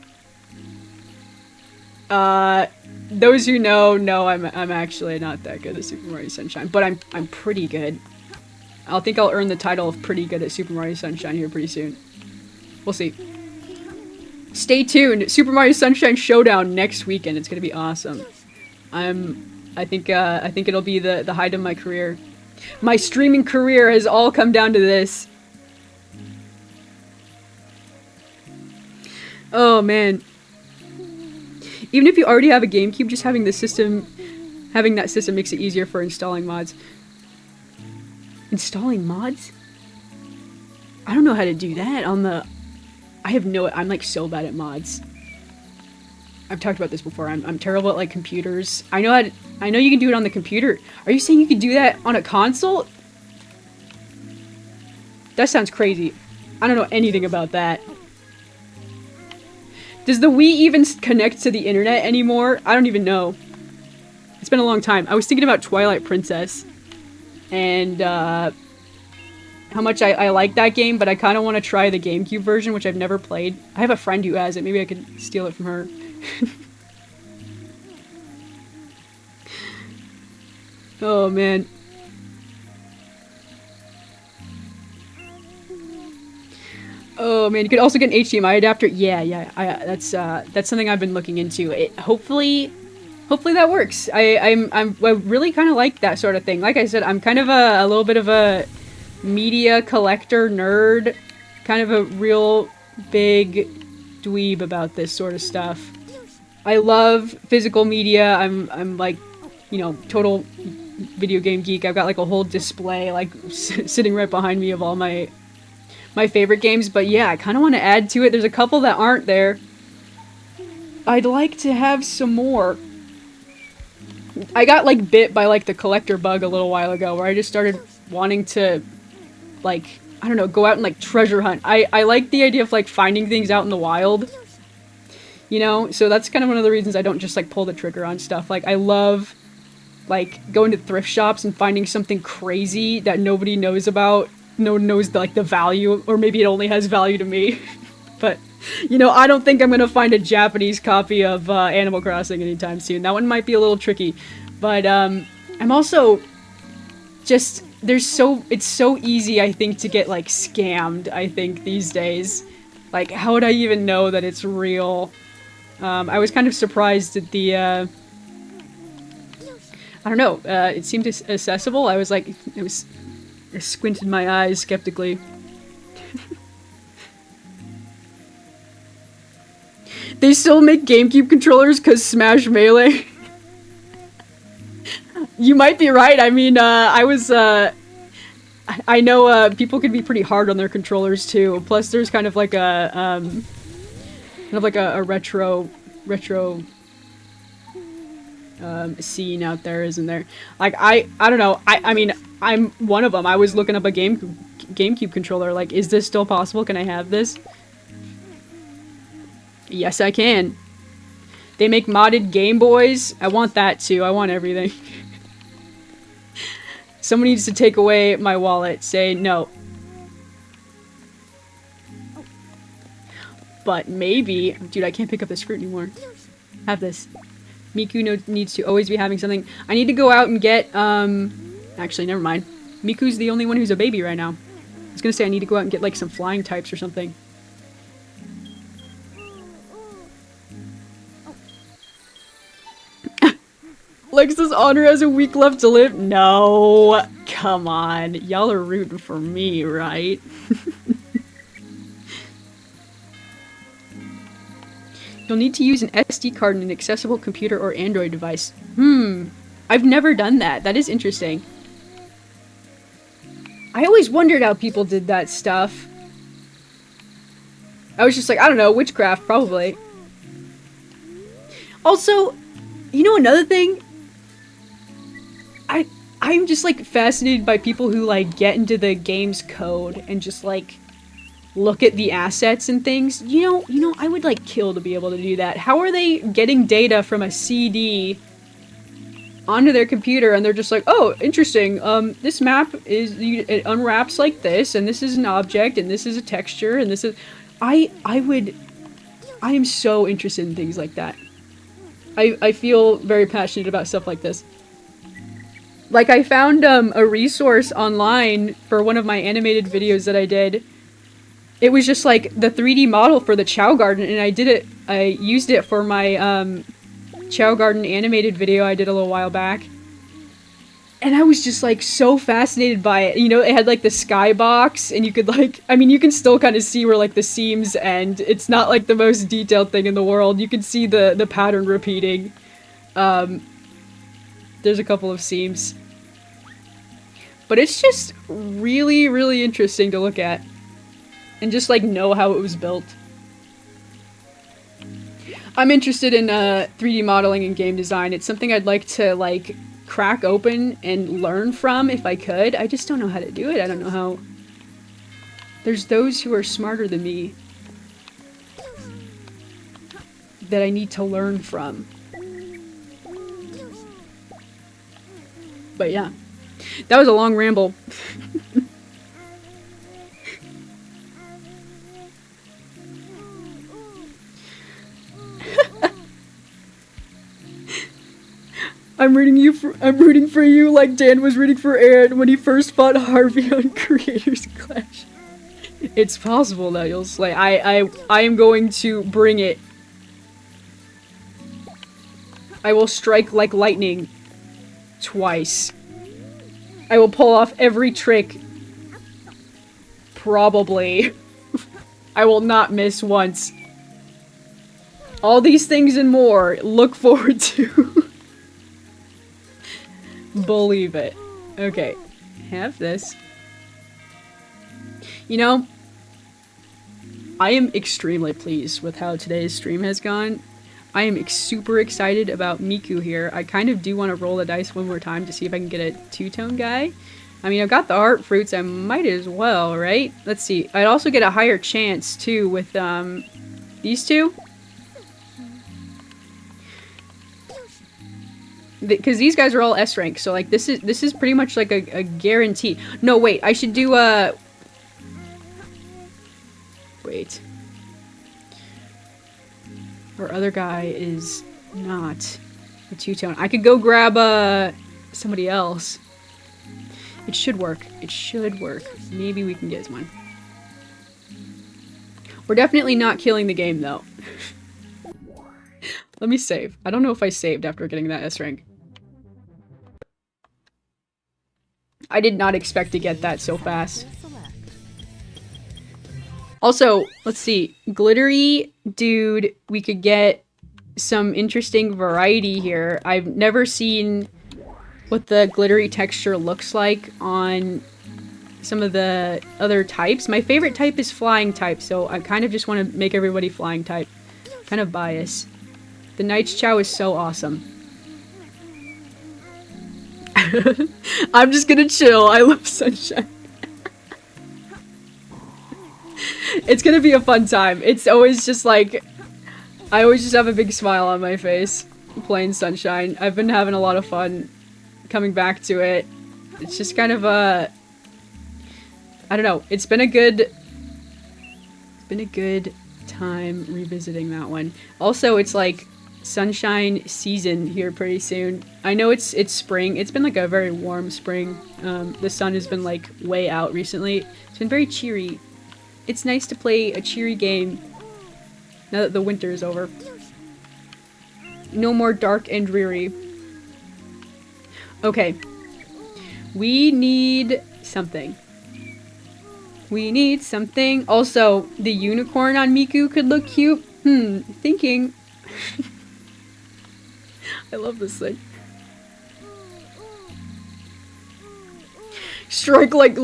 Speaker 1: Those who know I'm actually not that good at Super Mario Sunshine, but I'm pretty good. I think I'll earn the title of pretty good at Super Mario Sunshine here pretty soon. We'll see. Stay tuned. Super Mario Sunshine Showdown next weekend. It's gonna be awesome. I think it'll be the height of my career. My streaming career has all come down to this. Oh man. Even if you already have a GameCube, just having that system makes it easier for installing mods. Installing mods? I don't know how to do that on the... I have no... I'm like so bad at mods. I've talked about this before. I'm terrible at like computers. I know you can do it on the computer. Are you saying you can do that on a console? That sounds crazy. I don't know anything about that. Does the Wii even connect to the internet anymore? I don't even know. It's been a long time. I was thinking about Twilight Princess. And, how much I like that game, but I kind of want to try the GameCube version, which I've never played. I have a friend who has it. Maybe I could steal it from her. Oh, man. Oh, man. You could also get an HDMI adapter. Yeah. That's something I've been looking into. Hopefully that works. I really kind of like that sort of thing. Like I said, I'm kind of a little bit of a media collector nerd, kind of a real big dweeb about this sort of stuff. I love physical media. I'm like, you know, total video game geek. I've got like a whole display like sitting right behind me of all my favorite games, but yeah, I kind of want to add to it. There's a couple that aren't there. I'd like to have some more. I got like bit by like the collector bug a little while ago where I just started wanting to like, I don't know, go out and like treasure hunt. I like the idea of like finding things out in the wild, you know? So that's kind of one of the reasons I don't just like pull the trigger on stuff. Like I love like going to thrift shops and finding something crazy that nobody knows about. No one knows like the value, or maybe it only has value to me. But, you know, I don't think I'm gonna find a Japanese copy of Animal Crossing anytime soon. That one might be a little tricky. But I'm also just... it's so easy, I think, to get, like, scammed, I think, these days. Like, how would I even know that it's real? I was kind of surprised at the, I don't know, it seemed accessible. I was like, I squinted my eyes skeptically. They still make GameCube controllers because Smash Melee? You might be right. I mean, I know people can be pretty hard on their controllers too. Plus, there's kind of like a retro scene out there, isn't there? Like I don't know. I mean, I'm one of them. I was looking up a GameCube controller. Like, is this still possible? Can I have this? Yes, I can. They make modded Game Boys. I want that too. I want everything. Someone needs to take away my wallet. Say no. But maybe... Dude, I can't pick up this fruit anymore. Have this. Miku needs to always be having something. I need to go out and get, Actually, never mind. Miku's the only one who's a baby right now. I was gonna say I need to go out and get, like, some flying types or something. Lex's honor has a week left to live? No. Come on. Y'all are rooting for me, right? You'll need to use an SD card in an accessible computer or Android device. I've never done that. That is interesting. I always wondered how people did that stuff. I was just like, I don't know, witchcraft, probably. Also, you know another thing? I'm just, like, fascinated by people who, like, get into the game's code and just, like, look at the assets and things. You know, I would, like, kill to be able to do that. How are they getting data from a CD onto their computer and they're just like, oh, interesting, this map it unwraps like this, and this is an object, and this is a texture, and this is... I am so interested in things like that. I feel very passionate about stuff like this. Like, I found a resource online for one of my animated videos that I did. It was just like the 3D model for the Chao Garden, and I used it for my Chao Garden animated video I did a little while back. And I was just like so fascinated by it. You know, it had like the skybox, and you could like, I mean, you can still kind of see where like the seams end. It's not like the most detailed thing in the world. You can see the pattern repeating. There's a couple of seams. But it's just really, really interesting to look at. and just like know how it was built. I'm interested in 3D modeling and game design. It's something I'd like to like crack open and learn from if I could. I just don't know how to do it. I don't know how. There's those who are smarter than me that I need to learn from. But yeah, that was a long ramble. I'm rooting for you like Dan was rooting for Aaron when he first fought Harvey on Creators Clash. It's possible that you'll slay. I am going to bring it. I will strike like lightning twice. I will pull off every trick. Probably. I will not miss once. All these things and more, look forward to. Believe it. Okay. Have this. You know, I am extremely pleased with how today's stream has gone. I am super excited about Miku here. I kind of do want to roll the dice one more time to see if I can get a two-tone guy. I mean, I've got the heart fruits, I might as well, right? Let's see. I'd also get a higher chance, too, with, these two. Because these guys are all S rank, so, like, this is pretty much, like, a guarantee. No, wait, I should do, wait. Our other guy is not a two-tone. I could go grab, somebody else. It should work. It should work. Maybe we can get one. We're definitely not killing the game, though. Let me save. I don't know if I saved after getting that S rank. I did not expect to get that so fast. Also, let's see. Glittery dude, we could get some interesting variety here. I've never seen what the glittery texture looks like on some of the other types. My favorite type is flying type, so I kind of just want to make everybody flying type. Kind of bias. The Knight's Chao is so awesome. I'm just gonna chill. I love sunshine. It's gonna be a fun time. It's always just like, I always just have a big smile on my face playing Sunshine. I've been having a lot of fun coming back to it. It's just kind of a, I don't know. It's been a good time revisiting that one. Also, it's like Sunshine season here pretty soon. I know it's spring. It's been like a very warm spring. The sun has been like way out recently. It's been very cheery. It's nice to play a cheery game now that the winter is over. No more dark and dreary. Okay. We need something. We need something. Also, the unicorn on Miku could look cute. Thinking. I love this thing. Strike like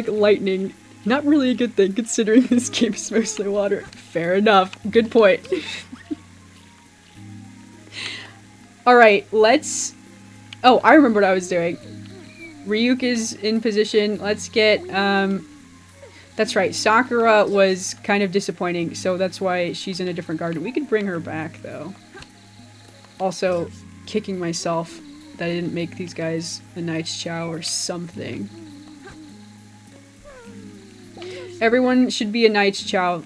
Speaker 1: lightning. Not really a good thing, considering this game is mostly water. Fair enough. Good point. Alright, let's... Oh, I remember what I was doing. Ryuk is in position. Let's get, That's right, Sakura was kind of disappointing, so that's why she's in a different garden. We could bring her back, though. Also, kicking myself that I didn't make these guys a Knight's Chao or something. Everyone should be a Knight's Chao.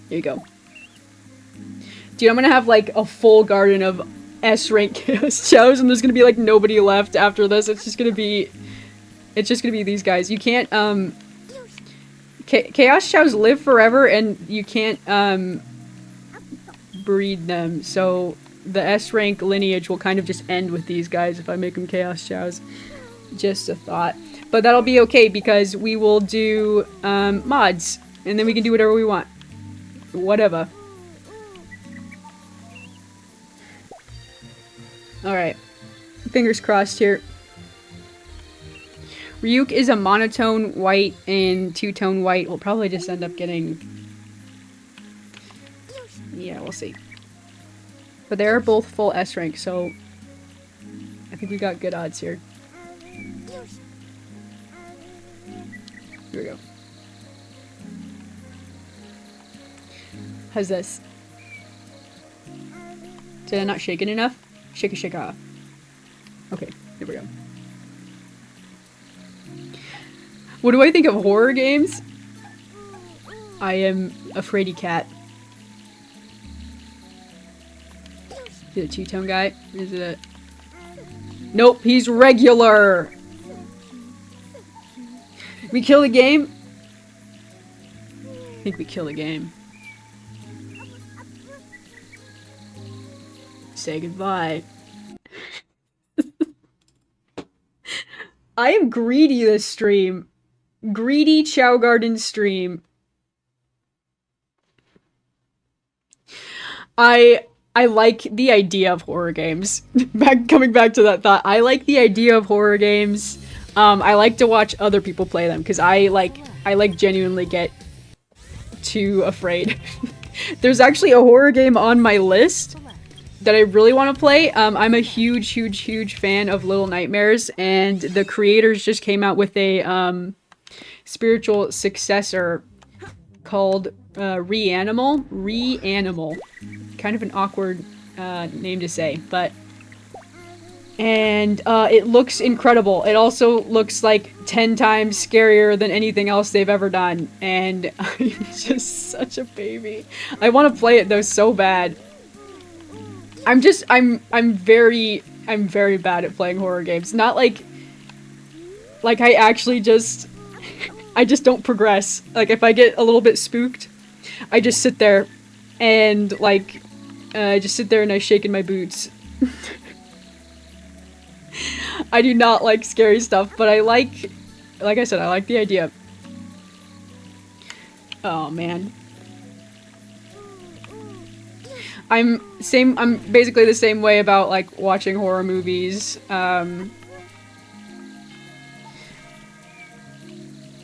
Speaker 1: Here you go. Dude, I'm gonna have like a full garden of S rank Chaos Chaos, and there's gonna be like nobody left after this. It's just gonna be these guys. You can't Chaos Chaos live forever, and you can't breed them. So the S rank lineage will kind of just end with these guys if I make them Chaos Chaos. Just a thought. But that'll be okay because we will do mods, and then we can do whatever we want. Whatever. Alright. Fingers crossed here. Ryuk is a monotone white and two-tone white. We'll probably just end up getting... Yeah, we'll see. But they are both full S rank, so I think we got good odds here. Here we go. How's this? Did I not shake it enough? Shake it, shake it off. Okay, here we go. What do I think of horror games? I am a fraidy cat. Is it a two-tone guy? Is it a... Nope, he's regular! We kill the game? I think we kill the game. Say goodbye. I am greedy this stream. Greedy Chao Garden stream. I like the idea of horror games. Coming back to that thought, I like the idea of horror games. I like to watch other people play them because I genuinely get too afraid. There's actually a horror game on my list that I really want to play. I'm a huge fan of Little Nightmares, and the creators just came out with a spiritual successor called Reanimal. Reanimal. Kind of an awkward name to say, but... And it looks incredible. It also looks like 10 times scarier than anything else they've ever done. And I'm just such a baby. I want to play it though so bad. I'm very bad at playing horror games. Not like I actually just... I just don't progress. Like, if I get a little bit spooked, I just sit there and, like, I just sit there and I shake in my boots. I do not like scary stuff, but I like I said, I like the idea. Oh, man. I'm basically the same way about, like, watching horror movies.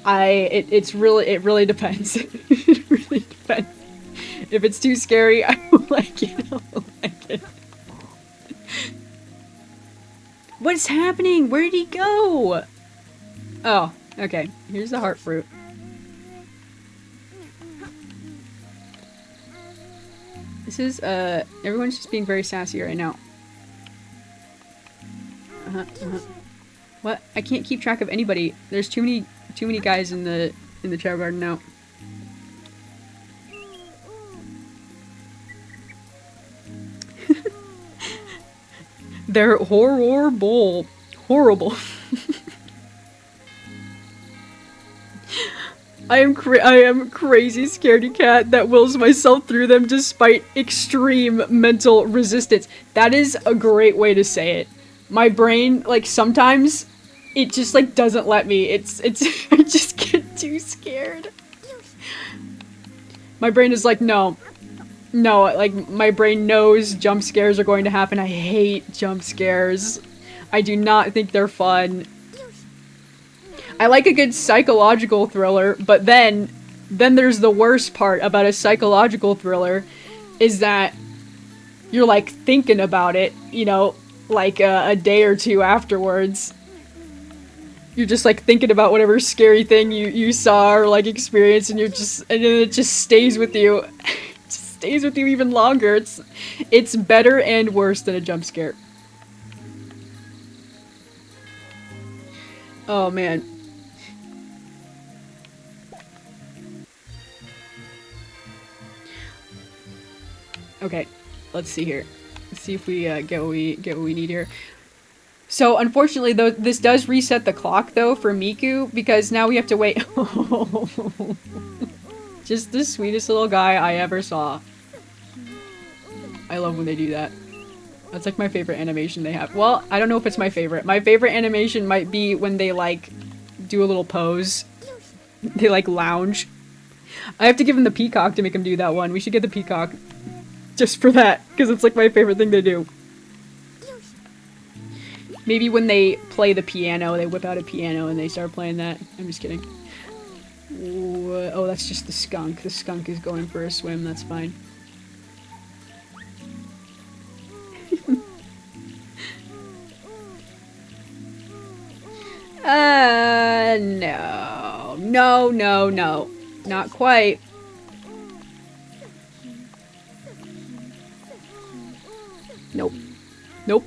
Speaker 1: It really depends. It really depends. If it's too scary, I won't like it. I won't like it. What's happening? Where did he go? Oh, okay. Here's the heart fruit. This is, everyone's just being very sassy right now. What? I can't keep track of anybody. There's too many guys in the Chao Garden now. They're horrible. Horrible. I am crazy scaredy cat that wills myself through them despite extreme mental resistance. That is a great way to say it. My brain, like, sometimes it just, like, doesn't let me. It's I just get too scared. My brain is like, no, like, my brain knows jump scares are going to happen. I hate jump scares. I do not think they're fun. I like a good psychological thriller, but then there's the worst part about a psychological thriller, is that you're, like, thinking about it, you know, like, a day or two afterwards. You're just, like, thinking about whatever scary thing you saw or, like, experienced, and and then it just stays with you. Stays with you even longer. It's better and worse than a jump scare. Oh man. Okay, let's see here. Let's see if we get what we need here. So unfortunately, though, this does reset the clock though for Miku, because now we have to wait. Just the sweetest little guy I ever saw. I love when they do that. That's like my favorite animation they have. Well, I don't know if it's my favorite. My favorite animation might be when they, like, do a little pose. They, like, lounge. I have to give him the peacock to make him do that one. We should get the peacock. Just for that, because it's, like, my favorite thing to do. Maybe when they play the piano, they whip out a piano and they start playing that. I'm just kidding. Oh, that's just the skunk. The skunk is going for a swim, that's fine. No. No, no, no. Not quite. Nope. Nope.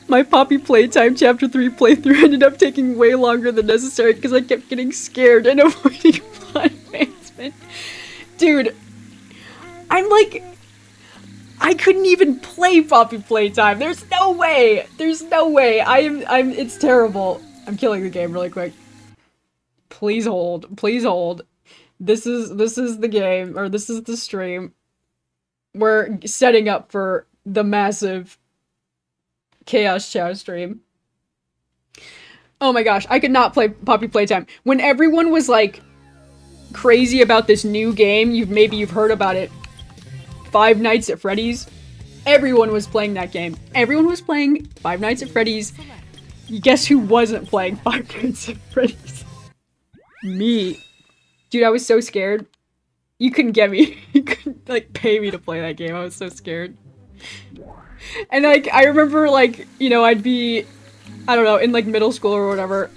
Speaker 1: My Poppy Playtime Chapter 3 playthrough ended up taking way longer than necessary because I kept getting scared and avoiding plot advancement. Dude, I'm like... I couldn't even play Poppy Playtime. There's no way. There's no way. It's terrible. I'm killing the game really quick. Please hold. Please hold. This is the game, or this is the stream. We're setting up for the massive Chaos Chao stream. Oh my gosh, I could not play Poppy Playtime. When everyone was like crazy about this new game, maybe you've heard about it. Five Nights at Freddy's. Everyone was playing that game. Everyone was playing Five Nights at Freddy's. Guess who wasn't playing Five Nights at Freddy's? Me. Dude, I was so scared. You couldn't get me. You couldn't, like, pay me to play that game. I was so scared. And, like, I remember, like, you know, I'd be, I don't know, in, like, middle school or whatever.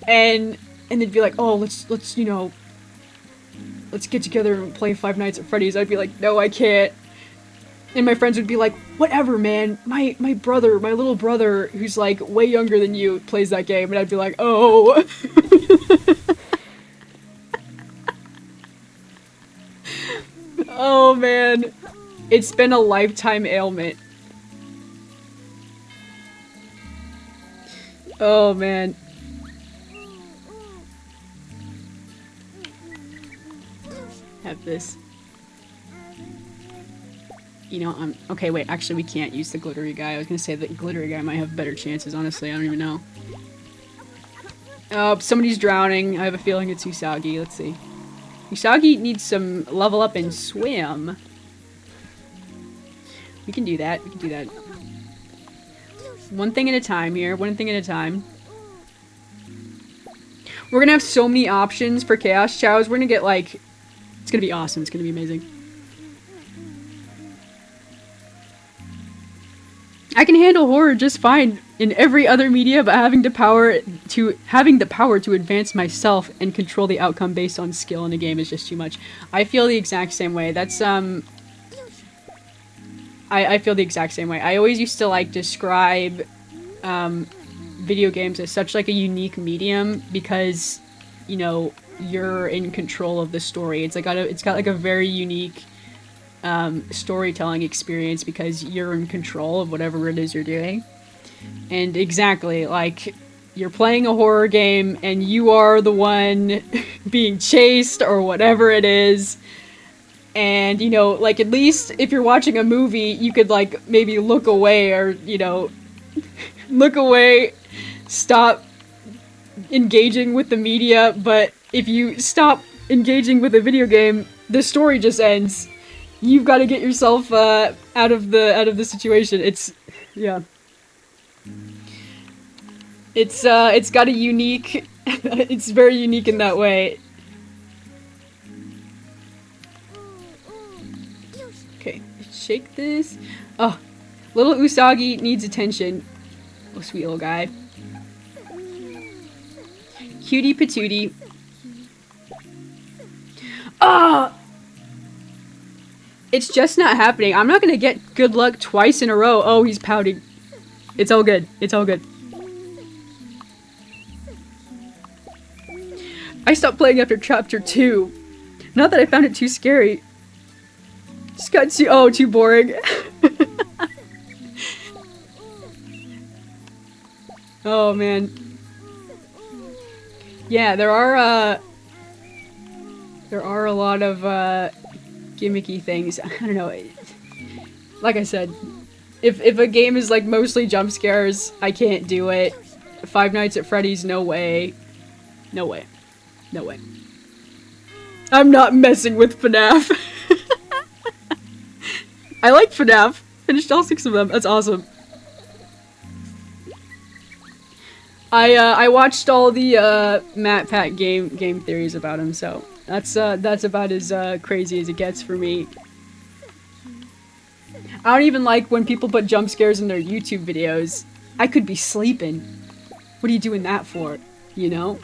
Speaker 1: And they'd be like, oh, let's, you know, let's get together and play Five Nights at Freddy's. I'd be like, no, I can't. And my friends would be like, whatever, man. My brother, my little brother, who's like way younger than you, plays that game. And I'd be like, oh. Oh, man. It's been a lifetime ailment. Oh, man. Have this. You know, okay, wait, actually we can't use the glittery guy. I was gonna say the glittery guy might have better chances, honestly, I don't even know. Oh, somebody's drowning. I have a feeling it's Usagi. Let's see. Usagi needs some level up and swim. We can do that, we can do that. One thing at a time here, one thing at a time. We're gonna have so many options for Chaos Chows. We're gonna get like... It's gonna be awesome, it's gonna be amazing. I can handle horror just fine in every other media, but having the power to advance myself and control the outcome based on skill in a game is just too much. I feel the exact same way. That's I feel the exact same way. I always used to like describe video games as such like a unique medium because, you know, you're in control of the story. It's got like a very unique storytelling experience because you're in control of whatever it is you're doing. And exactly, like, you're playing a horror game and you are the one being chased or whatever it is. And, you know, like, at least if you're watching a movie, you could, like, maybe look away or, you know, look away, stop engaging with the media. But if you stop engaging with a video game, the story just ends. You've got to get yourself out of the situation. It's, yeah. It's got a unique, it's very unique in that way. Okay, shake this. Oh, little Usagi needs attention. Oh, sweet little guy. Cutie patootie. Ah! It's just not happening. I'm not gonna get good luck twice in a row. Oh, he's pouting. It's all good. It's all good. I stopped playing after chapter 2. Not that I found it too scary. Just got too boring. Oh, man. Yeah, there are a lot of, gimmicky things. I don't know. Like I said, if a game is like mostly jump scares, I can't do it. Five Nights at Freddy's, no way. No way. No way. I'm not messing with FNAF. I like FNAF. Finished all 6 of them. That's awesome. I watched all the Matt Pat game theories about him, so that's about as crazy as it gets for me. I don't even like when people put jump scares in their YouTube videos. I could be sleeping. What are you doing that for? You know?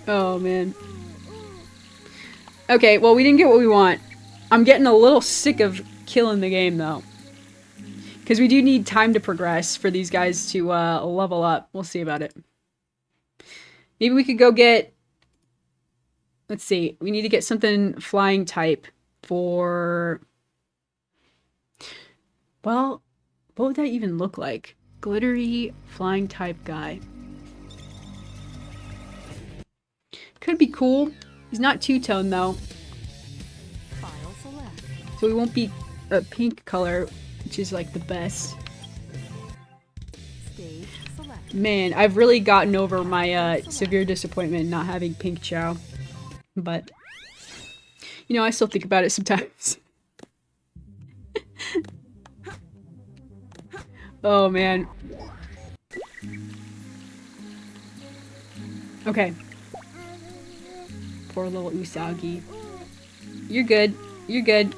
Speaker 1: Oh man. Okay, well we didn't get what we want. I'm getting a little sick of killing the game, though. Because we do need time to progress for these guys to level up. We'll see about it. Maybe we could go get... Let's see. We need to get something flying type for... Well, what would that even look like? Glittery flying type guy. Could be cool. He's not two-tone, though. So we won't be a pink color, which is like the best. Man, I've really gotten over my severe disappointment not having pink Chao. But, you know, I still think about it sometimes. Oh man. Okay. Poor little Usagi. You're good. You're good.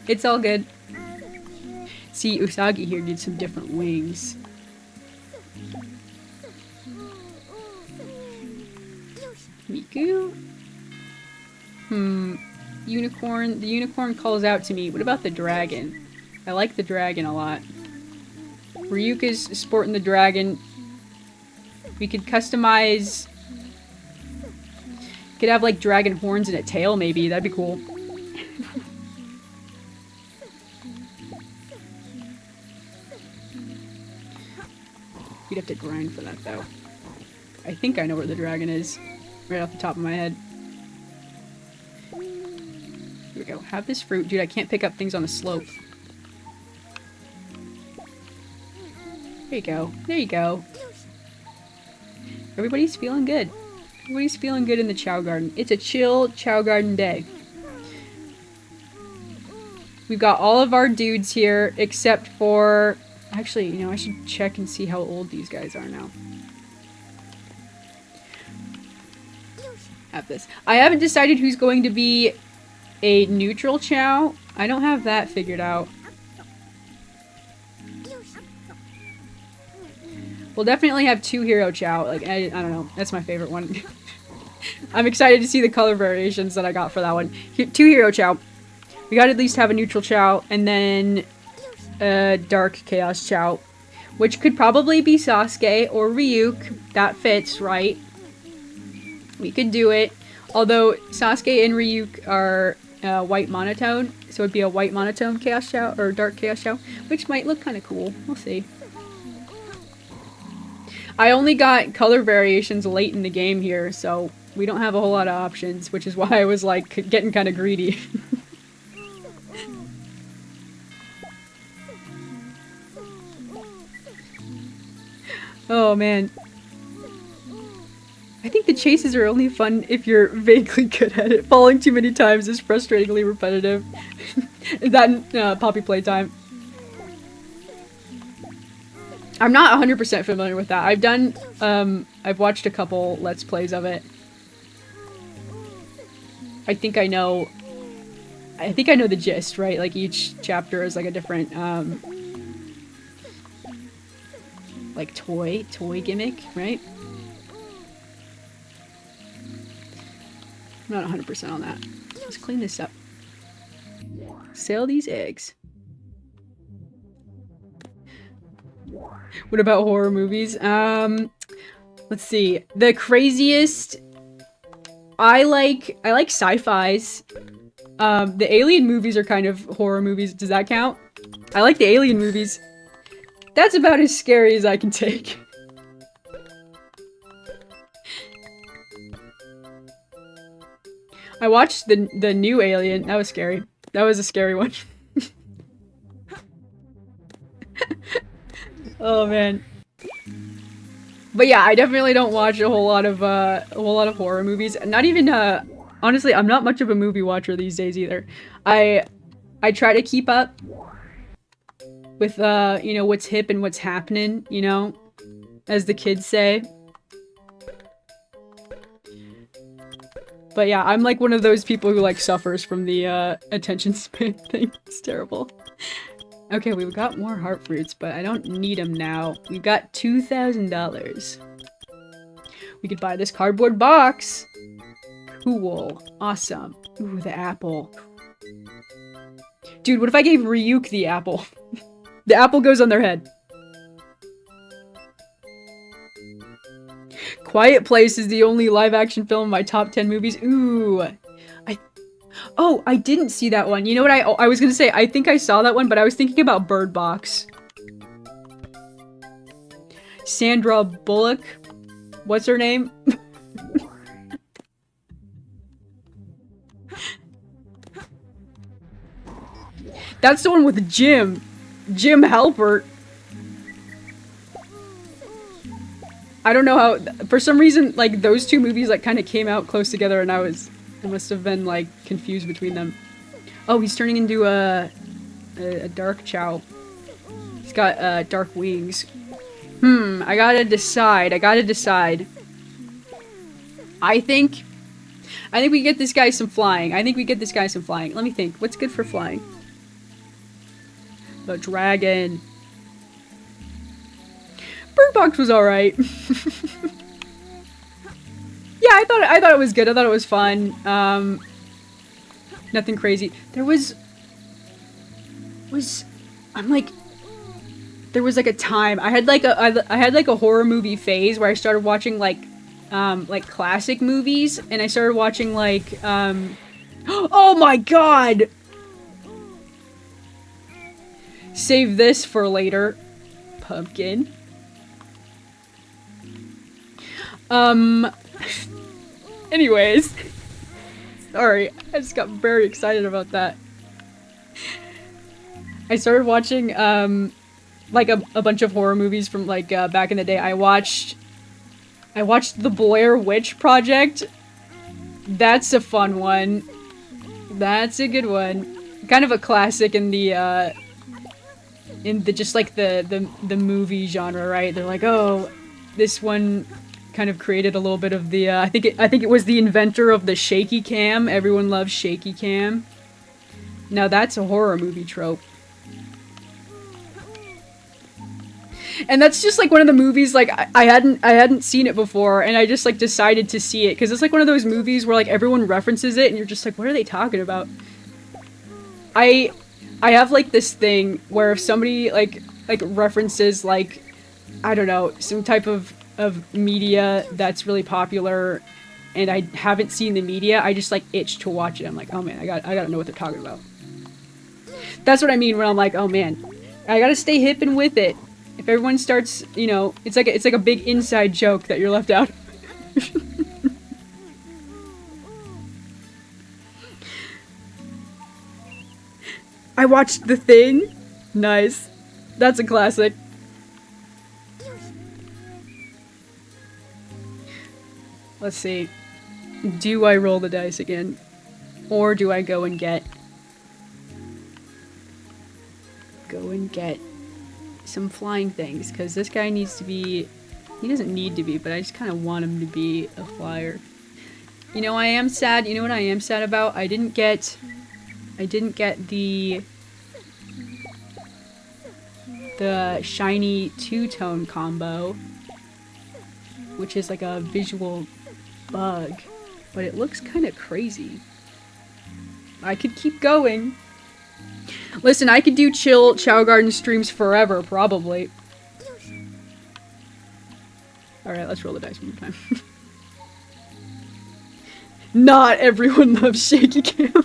Speaker 1: It's all good. See, Usagi here needs some different wings. Miku? Unicorn. The unicorn calls out to me. What about the dragon? I like the dragon a lot. Ryuka's sporting the dragon. We could customize... Could have like dragon horns and a tail maybe. That'd be cool. You'd have to grind for that, though. I think I know where the dragon is. Right off the top of my head. Here we go. Have this fruit. Dude, I can't pick up things on a slope. There you go. There you go. Everybody's feeling good. Everybody's feeling good in the Chao Garden. It's a chill Chao Garden day. We've got all of our dudes here, except for... Actually, you know, I should check and see how old these guys are now. Have this. I haven't decided who's going to be a neutral Chao. I don't have that figured out. We'll definitely have 2 hero Chao. Like, I don't know. That's my favorite one. I'm excited to see the color variations that I got for that one. 2 hero Chao. We gotta at least have a neutral Chao, and then dark chaos Chao, which could probably be Sasuke or Ryuk. That fits, right? We could do it. Although Sasuke and Ryuk are white monotone, so it'd be a white monotone chaos Chao or dark chaos Chao, which might look kind of cool. We'll see. I only got color variations late in the game here, so we don't have a whole lot of options, which is why I was like getting kind of greedy. Oh man. I think the chases are only fun if you're vaguely good at it. Falling too many times is frustratingly repetitive. That Poppy Playtime. I'm not 100% familiar with that. I've done, I've watched a couple Let's Plays of it. I think I know the gist, right? Like each chapter is like a different, like toy gimmick, right? I'm not 100% on that. Let's clean this up. Sell these eggs. What about horror movies? Let's see. The craziest... I like sci-fis. The Alien movies are kind of horror movies. Does that count? I like the Alien movies. That's about as scary as I can take. I watched the new Alien. That was scary. That was a scary one. Oh man. But yeah, I definitely don't watch a whole lot of horror movies. Not even honestly, I'm not much of a movie watcher these days either. I I try to keep up with you know, what's hip and what's happening, you know, as the kids say. But yeah, I'm like one of those people who like suffers from the attention span thing. It's terrible. Okay, we've got more heart fruits, but I don't need them now. We've got $2,000. We could buy this cardboard box. Cool. Awesome. Ooh, the apple. Dude, what if I gave Ryuk the apple? The apple goes on their head. Quiet Place is the only live-action film in my top 10 movies. Ooh. Oh, I didn't see that one. You know what I was gonna say? I think I saw that one, but I was thinking about Bird Box. Sandra Bullock. What's her name? That's the one with Jim. Jim Halpert. I don't know how, for some reason, like, those two movies, like, kind of came out close together and I must have been, like, confused between them. Oh, he's turning into a dark Chao. He's got, dark wings. I gotta decide. I think we get this guy some flying. Let me think. What's good for flying? The dragon. Bird Box was alright. Yeah, I thought it was good. I thought it was fun. Nothing crazy. There was there was like a time I had like a horror movie phase where I started watching like classic movies, and I started watching like oh my god! Save this for later. Pumpkin. Anyways. Sorry, I just got very excited about that. I started watching, like a bunch of horror movies from like, back in the day. I watched The Blair Witch Project. That's a fun one. That's a good one. Kind of a classic in the just like the movie genre, right? They're like, oh, this one kind of created a little bit of the I think it was the inventor of the shaky cam. Everyone loves shaky cam. Now that's a horror movie trope. And that's just like one of the movies like I hadn't seen it before, and I just like decided to see it because it's like one of those movies where like everyone references it and you're just like, what are they talking about? I have like this thing where if somebody like references like, I don't know, some type of media that's really popular and I haven't seen the media, I just like itch to watch it. I'm like, oh man, I gotta know what they're talking about. That's what I mean when I'm like, oh man, I gotta stay hip and with it. If everyone starts, you know, it's like a big inside joke that you're left out. I watched The Thing. Nice. That's a classic. Let's see. Do I roll the dice again? Or do I go and get some flying things? Because this guy needs to be... He doesn't need to be, but I just kind of want him to be a flyer. You know, I am sad. You know what I am sad about? I didn't get the shiny two-tone combo, which is like a visual bug, but it looks kind of crazy. I could keep going. Listen, I could do chill Chao Garden streams forever, probably. Alright, let's roll the dice one more time. Not everyone loves shaky cam.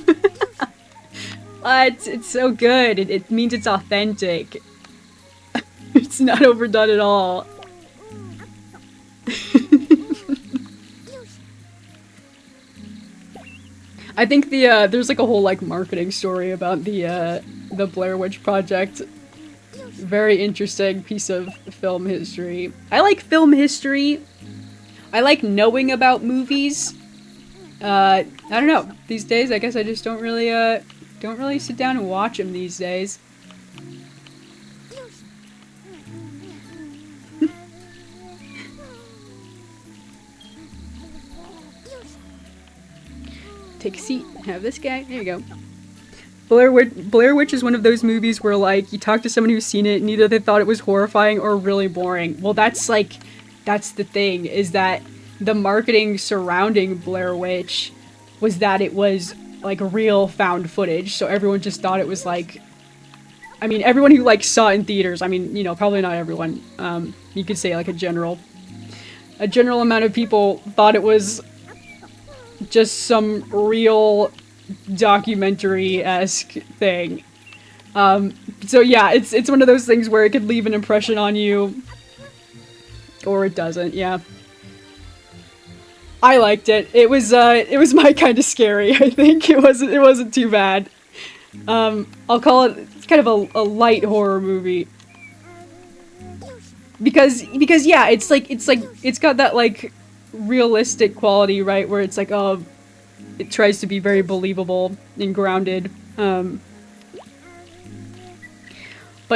Speaker 1: It's so good. It means it's authentic. It's not overdone at all. I think there's like a whole like marketing story about the Blair Witch Project. Very interesting piece of film history. I like film history. I like knowing about movies. I don't know. These days, I guess I just don't really sit down and watch them these days. Take a seat. Have this guy. There you go. Blair Witch is one of those movies where, like, you talk to someone who's seen it and either they thought it was horrifying or really boring. Well, that's the thing, is that the marketing surrounding Blair Witch was that it was, like, real found footage, so everyone just thought it was, like... I mean, everyone who, like, saw it in theaters, I mean, you know, probably not everyone, you could say, like, a general amount of people thought it was just some real documentary-esque thing. So yeah, it's one of those things where it could leave an impression on you, or it doesn't. Yeah, I liked it. It was my kind of scary. I think it wasn't too bad. I'll call it, it's kind of a light horror movie. Because yeah, it's got that, like, realistic quality, right, where it's like, oh, it tries to be very believable and grounded. But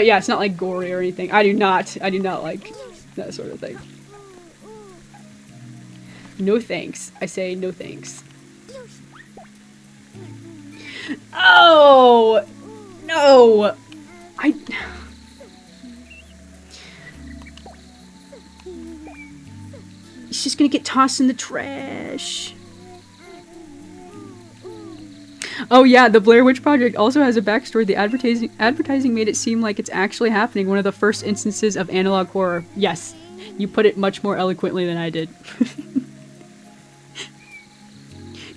Speaker 1: yeah, it's not, like, gory or anything. I do not like that sort of thing. No thanks. I say no thanks. Oh! No! It's just gonna get tossed in the trash. Oh yeah, the Blair Witch Project also has a backstory. The advertising made it seem like it's actually happening. One of the first instances of analog horror. Yes, you put it much more eloquently than I did.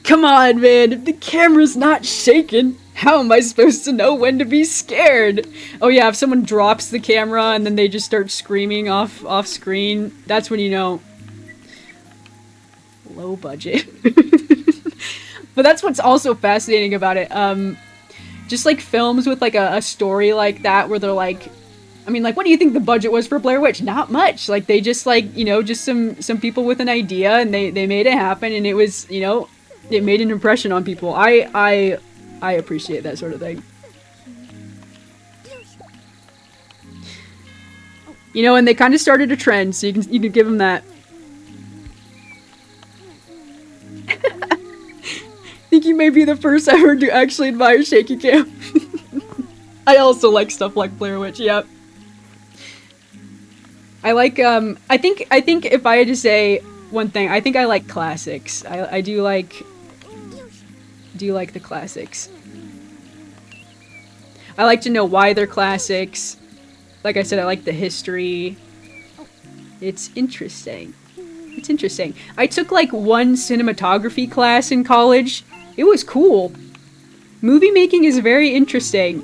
Speaker 1: Come on, man, if the camera's not shaking, how am I supposed to know when to be scared? Oh yeah, if someone drops the camera and then they just start screaming off screen, that's when you know. Low budget. But that's what's also fascinating about it. Just like films with like a story like that where they're like, I mean, like, what do you think the budget was for Blair Witch? Not much. Like, they just, like, you know, just some people with an idea and they made it happen, and it was, you know, it made an impression on people. I appreciate that sort of thing. You know, and they kind of started a trend, so you can give them that. I think you may be the first ever to actually admire shaky cam. I also like stuff like Blair Witch, yep. I like, I think if I had to say one thing, I think I like classics. I do like the classics. I like to know why they're classics. Like I said, I like the history. It's interesting. It's interesting. I took like one cinematography class in college. It was cool. Movie making is very interesting.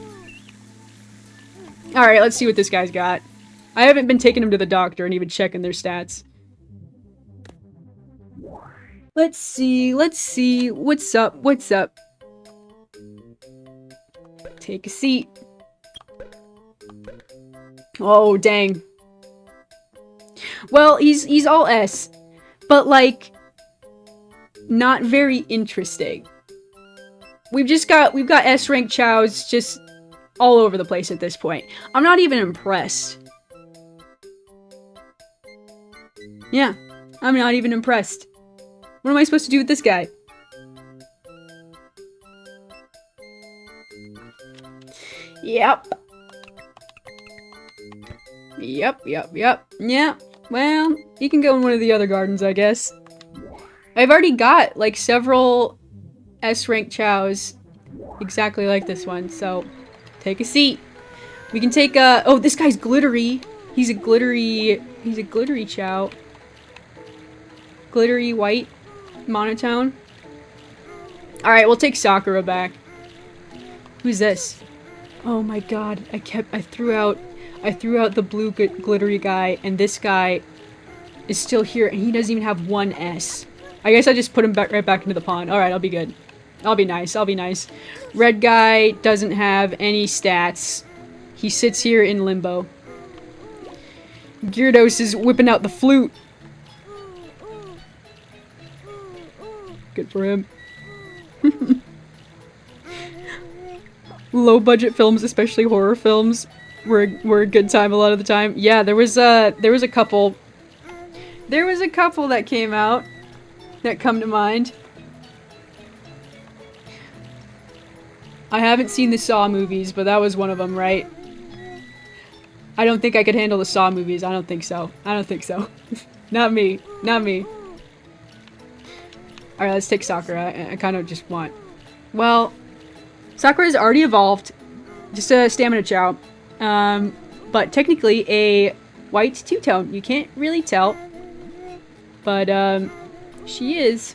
Speaker 1: Alright, let's see what this guy's got. I haven't been taking him to the doctor and even checking their stats. Let's see. What's up? Take a seat. Oh, dang. Well, he's all S, but like not very interesting. We've got S rank Chaos just all over the place at this point. I'm not even impressed. Yeah, I'm not even impressed. What am I supposed to do with this guy? Yep. Yeah, well, he can go in one of the other gardens, I guess. I've already got, like, several S-rank Chaos exactly like this one, so take a seat. We can take a... Oh, this guy's glittery. He's a glittery Chao. Glittery white monotone. Alright, we'll take Sakura back. Who's this? Oh my god, I threw out the blue glittery guy, and this guy is still here, and he doesn't even have one S. I guess I just put him right back into the pond. Alright, I'll be good. I'll be nice. Red guy doesn't have any stats. He sits here in limbo. Gyarados is whipping out the flute. Good for him. Low budget films, especially horror films, were a good time a lot of the time. Yeah, there was a couple. There was a couple that came out that come to mind. I haven't seen the Saw movies, but that was one of them, right? I don't think I could handle the Saw movies. I don't think so. I don't think so. Not me. Not me. Alright, let's take Sakura. I kind of just want... Well, Sakura's already evolved. Just a Stamina Chao. But technically a white two-tone. You can't really tell. But, she is.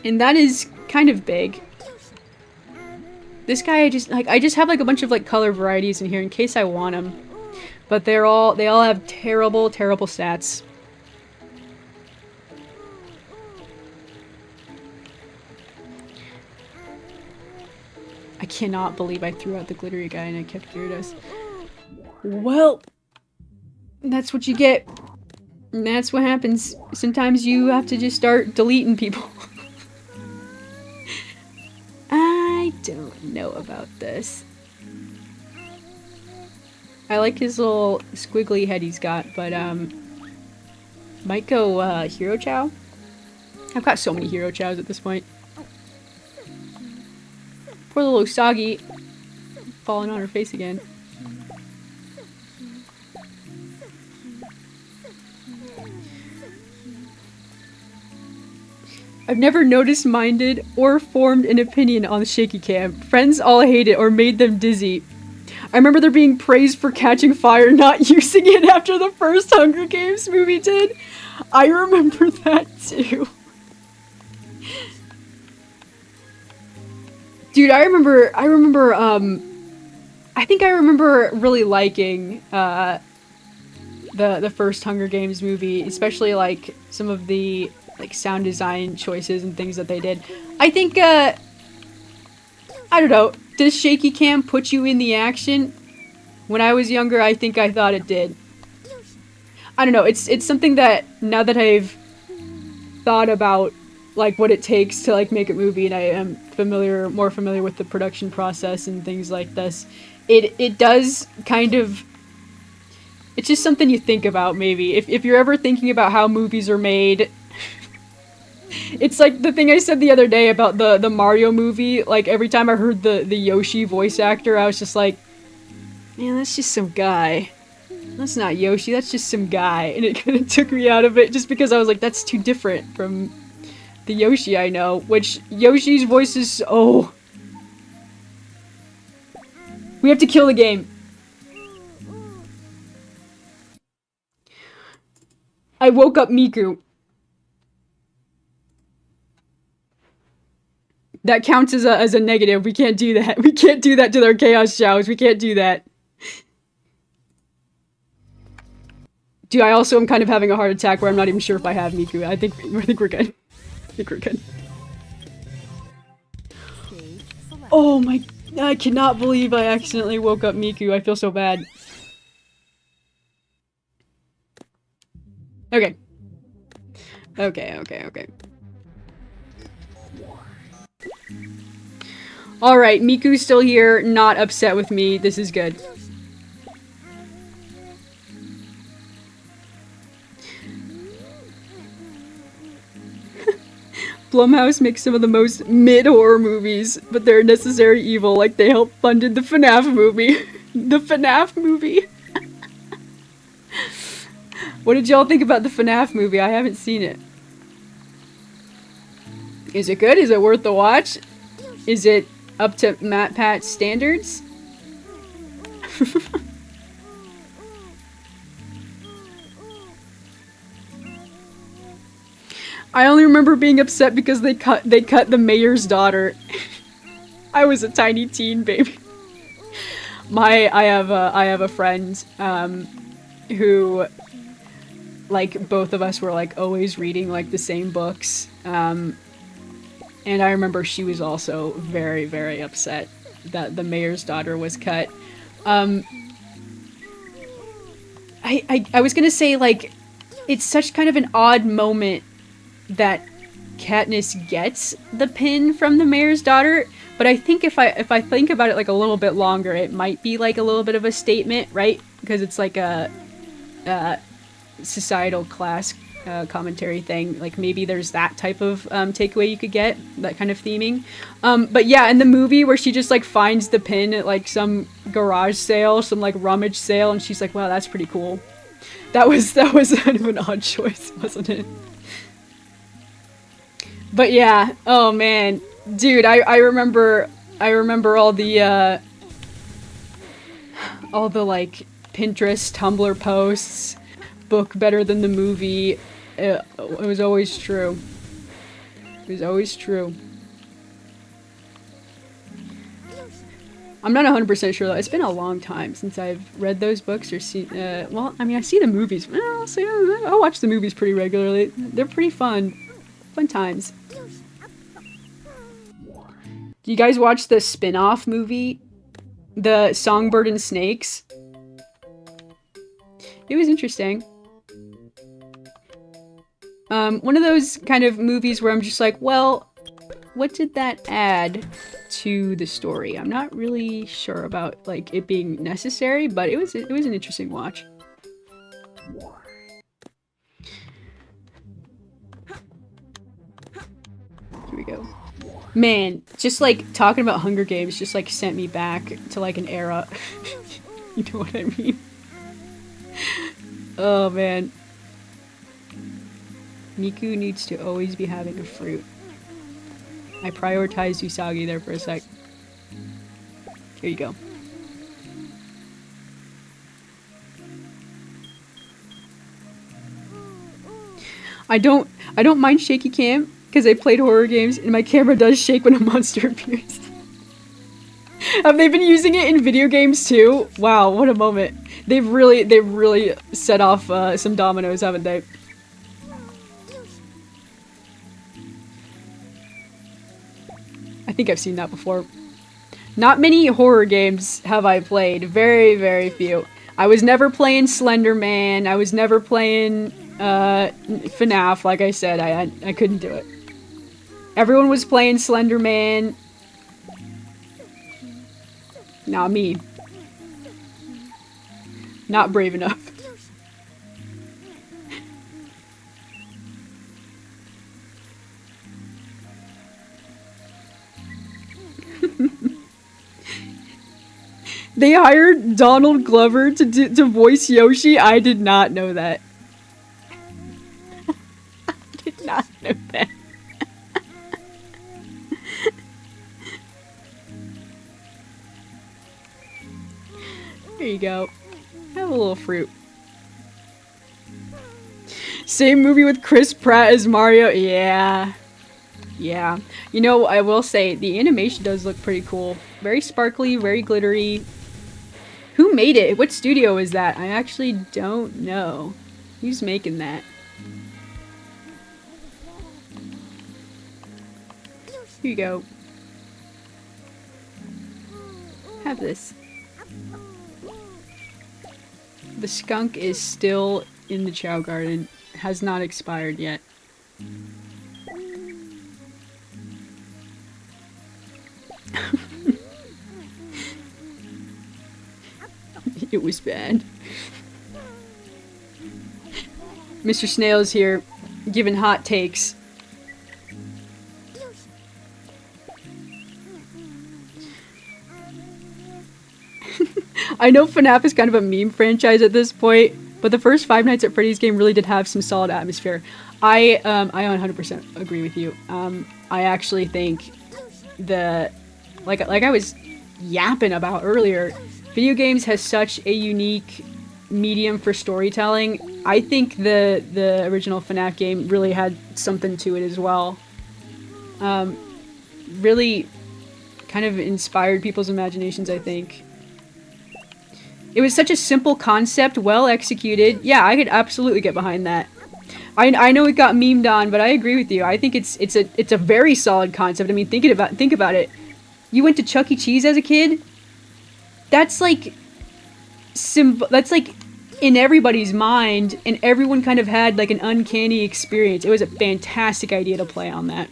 Speaker 1: And that is kind of big. This guy, I just have like a bunch of like color varieties in here in case I want them. But they all have terrible, terrible stats. I cannot believe I threw out the glittery guy and I kept Gyarados. Well, that's what you get. And that's what happens. Sometimes you have to just start deleting people. I don't know about this. I like his little squiggly head he's got, but might go Hero Chao. I've got so many Hero Chaos at this point. Poor little Usagi falling on her face again. I've never noticed, minded, or formed an opinion on the shaky cam. Friends all hate it or made them dizzy. I remember there being praised for catching fire, not using it after the first Hunger Games movie did. I remember that too. Dude, I think I remember really liking, the first Hunger Games movie, especially like some of the like sound design choices and things that they did. I think, I don't know, does shaky cam put you in the action? When I was younger, I think I thought it did. I don't know, it's something that, now that I've thought about, like, what it takes to, like, make a movie, and I am more familiar with the production process and things like this, it does kind of, it's just something you think about, maybe. If you're ever thinking about how movies are made, it's like the thing I said the other day about the Mario movie. Like, every time I heard the Yoshi voice actor, I was just like, man, that's just some guy. That's not Yoshi, that's just some guy. And it kind of took me out of it just because I was like, that's too different from the Yoshi I know. Which, Yoshi's voice is... Oh. We have to kill the game. I woke up Miku. That counts as a negative. We can't do that. We can't do that to their Chaos Chows. We can't do that. Dude, I also am kind of having a heart attack where I'm not even sure if I have Miku. I think we're good. I think we're good. Oh my... I cannot believe I accidentally woke up Miku. I feel so bad. Okay. Okay. Alright, Miku's still here, not upset with me. This is good. Blumhouse makes some of the most mid-horror movies, but they're a necessary evil, like they helped funded the FNAF movie. The FNAF movie! What did y'all think about the FNAF movie? I haven't seen it. Is it good? Is it worth the watch? Is it up to Matt Pat's standards? I only remember being upset because they cut the mayor's daughter. I was a tiny teen baby. I have a friend who, like, both of us were like always reading like the same books. And I remember she was also very, very upset that the mayor's daughter was cut. I was gonna say, like, it's such kind of an odd moment that Katniss gets the pin from the mayor's daughter, but I think if I think about it like a little bit longer, it might be like a little bit of a statement, right? Because it's like a societal class commentary thing. Like maybe there's that type of takeaway you could get, that kind of theming. But yeah, in the movie where she just like finds the pin at like some garage sale, some like rummage sale, and she's like, wow, that's pretty cool. That was kind of an odd choice, wasn't it? But yeah, oh man, dude, I remember all the like Pinterest, Tumblr posts, book better than the movie. It was always true. It was always true. I'm not 100% sure though. It's been a long time since I've read those books or seen. Well, I mean, I see the movies. Well, I'll watch the movies pretty regularly. They're pretty fun. Fun times. Do you guys watch the spin-off movie? The Songbird and Snakes? It was interesting. One of those kind of movies where I'm just like, well, what did that add to the story? I'm not really sure about like it being necessary, but it was an interesting watch. Here we go. Man, just like talking about Hunger Games just like sent me back to like an era. You know what I mean? Oh man. Miku needs to always be having a fruit. I prioritized Usagi there for a sec. Here you go. I don't mind shaky cam because I played horror games and my camera does shake when a monster appears. Have they been using it in video games too? Wow, what a moment. They've really set off some dominoes, haven't they? I think I've seen that before. Not many horror games have I played. Very, very few. I was never playing Slender Man. I was never playing FNAF, like I said. I couldn't do it. Everyone was playing Slender Man. Not me. Not brave enough. They hired Donald Glover to voice Yoshi? I did not know that. I did not know that. There you go. Have a little fruit. Same movie with Chris Pratt as Mario? Yeah. Yeah. You know, I will say, the animation does look pretty cool. Very sparkly, very glittery. Who made it? What studio is that? I actually don't know. Who's making that? Here you go. Have this. The skunk is still in the Chao garden. Has not expired yet. It was bad. Mr. Snail's here, giving hot takes. I know FNAF is kind of a meme franchise at this point, but the first Five Nights at Freddy's game really did have some solid atmosphere. I 100% agree with you. I actually think like I was yapping about earlier, video games has such a unique medium for storytelling. I think the original FNAF game really had something to it as well. Really kind of inspired people's imaginations, I think. It was such a simple concept, well executed. Yeah, I could absolutely get behind that. I know it got memed on, but I agree with you. I think it's a very solid concept. I mean, think about it. You went to Chuck E. Cheese as a kid? That's like... that's like in everybody's mind, and everyone kind of had like an uncanny experience. It was a fantastic idea to play on that.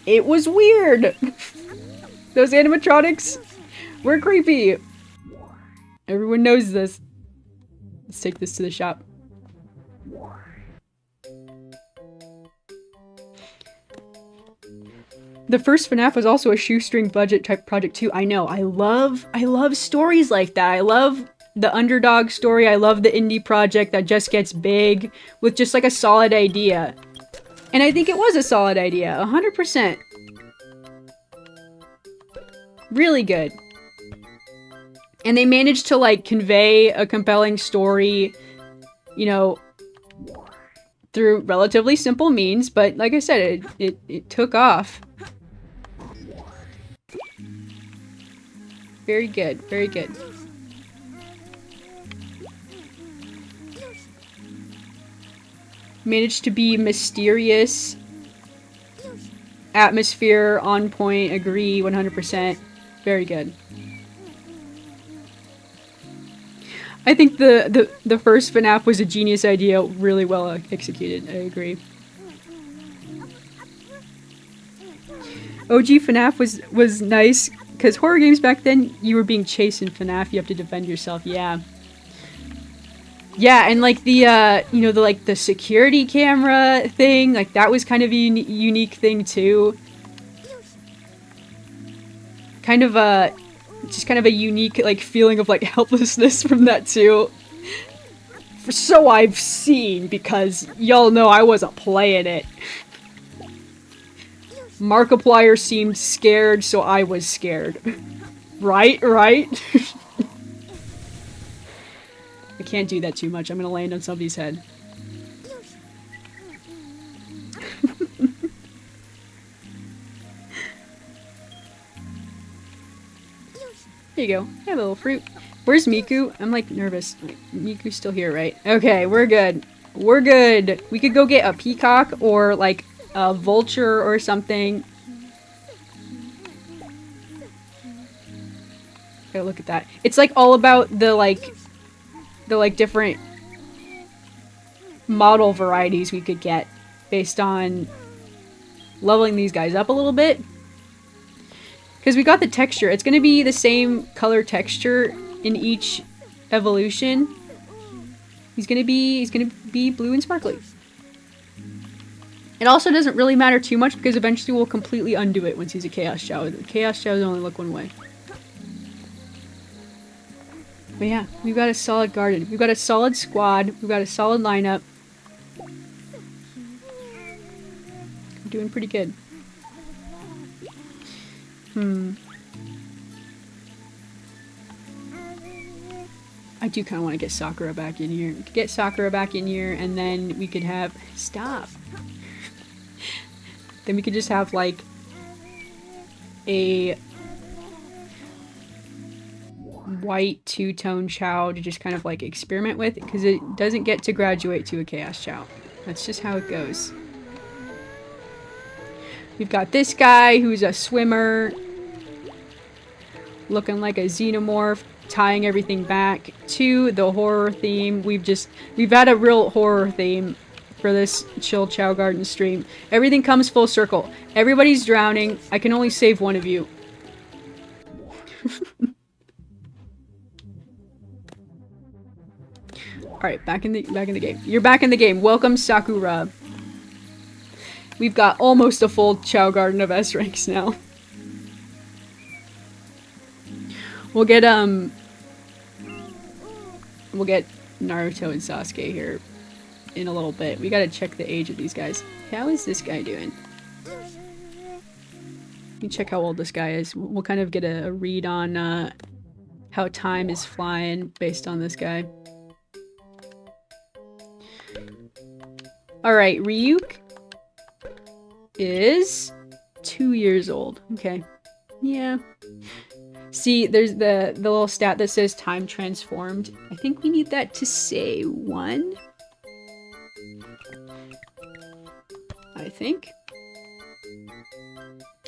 Speaker 1: It was weird! Those animatronics were creepy! Everyone knows this. Let's take this to the shop. The first FNAF was also a shoestring budget type project too. I know. I love stories like that. I love the underdog story. I love the indie project that just gets big with just like a solid idea. And I think it was a solid idea. 100%. Really good. And they managed to like convey a compelling story, you know, through relatively simple means, but like I said, it took off. Very good, very good. Managed to be mysterious. Atmosphere on point, agree 100%. Very good. I think the first FNAF was a genius idea, really well executed. I agree. OG FNAF was nice because horror games back then, you were being chased in FNAF. You have to defend yourself. Yeah. Yeah, and like the you know, the security camera thing, like that was kind of a unique thing too. Kind of a just kind of a unique like feeling of like helplessness from that too. So I've seen, because y'all know I wasn't playing it. Markiplier seemed scared, so I was scared. Right? I can't do that too much. I'm gonna land on somebody's head. There you go. I have a little fruit. Where's Miku? I'm like nervous. Miku's still here, right? Okay, we're good. We're good. We could go get a peacock or like a vulture or something. Okay, look at that. It's like all about the different model varieties we could get based on leveling these guys up a little bit. Because we got the texture. It's going to be the same color texture in each evolution. He's going to be blue and sparkly. It also doesn't really matter too much because eventually we'll completely undo it once he's a Chaos Chao. The Chaos Chaos only look one way. But yeah, we've got a solid garden. We've got a solid squad. We've got a solid lineup. We're doing pretty good. I do kind of want to get Sakura back in here. We could get Sakura back in here, and then we could have... Stop! Then we could just have, like, a white two-tone Chao to just kind of, like, experiment with, because it doesn't get to graduate to a Chaos Chao. That's just how it goes. We've got this guy who's a swimmer. Looking like a xenomorph, tying everything back to the horror theme. We've had a real horror theme for this Chill Chao Garden stream. Everything comes full circle. Everybody's drowning. I can only save one of you. Alright, back in the game. You're back in the game. Welcome, Sakura. We've got almost a full Chao Garden of S ranks now. We'll get Naruto and Sasuke here in a little bit. We gotta check the age of these guys. How is this guy doing? Let me check how old this guy is. We'll kind of get a read on how time is flying based on this guy. Alright, Ryuk is 2 years old. Okay. Yeah. See, there's the little stat that says time transformed. I think we need that to say 1. I think.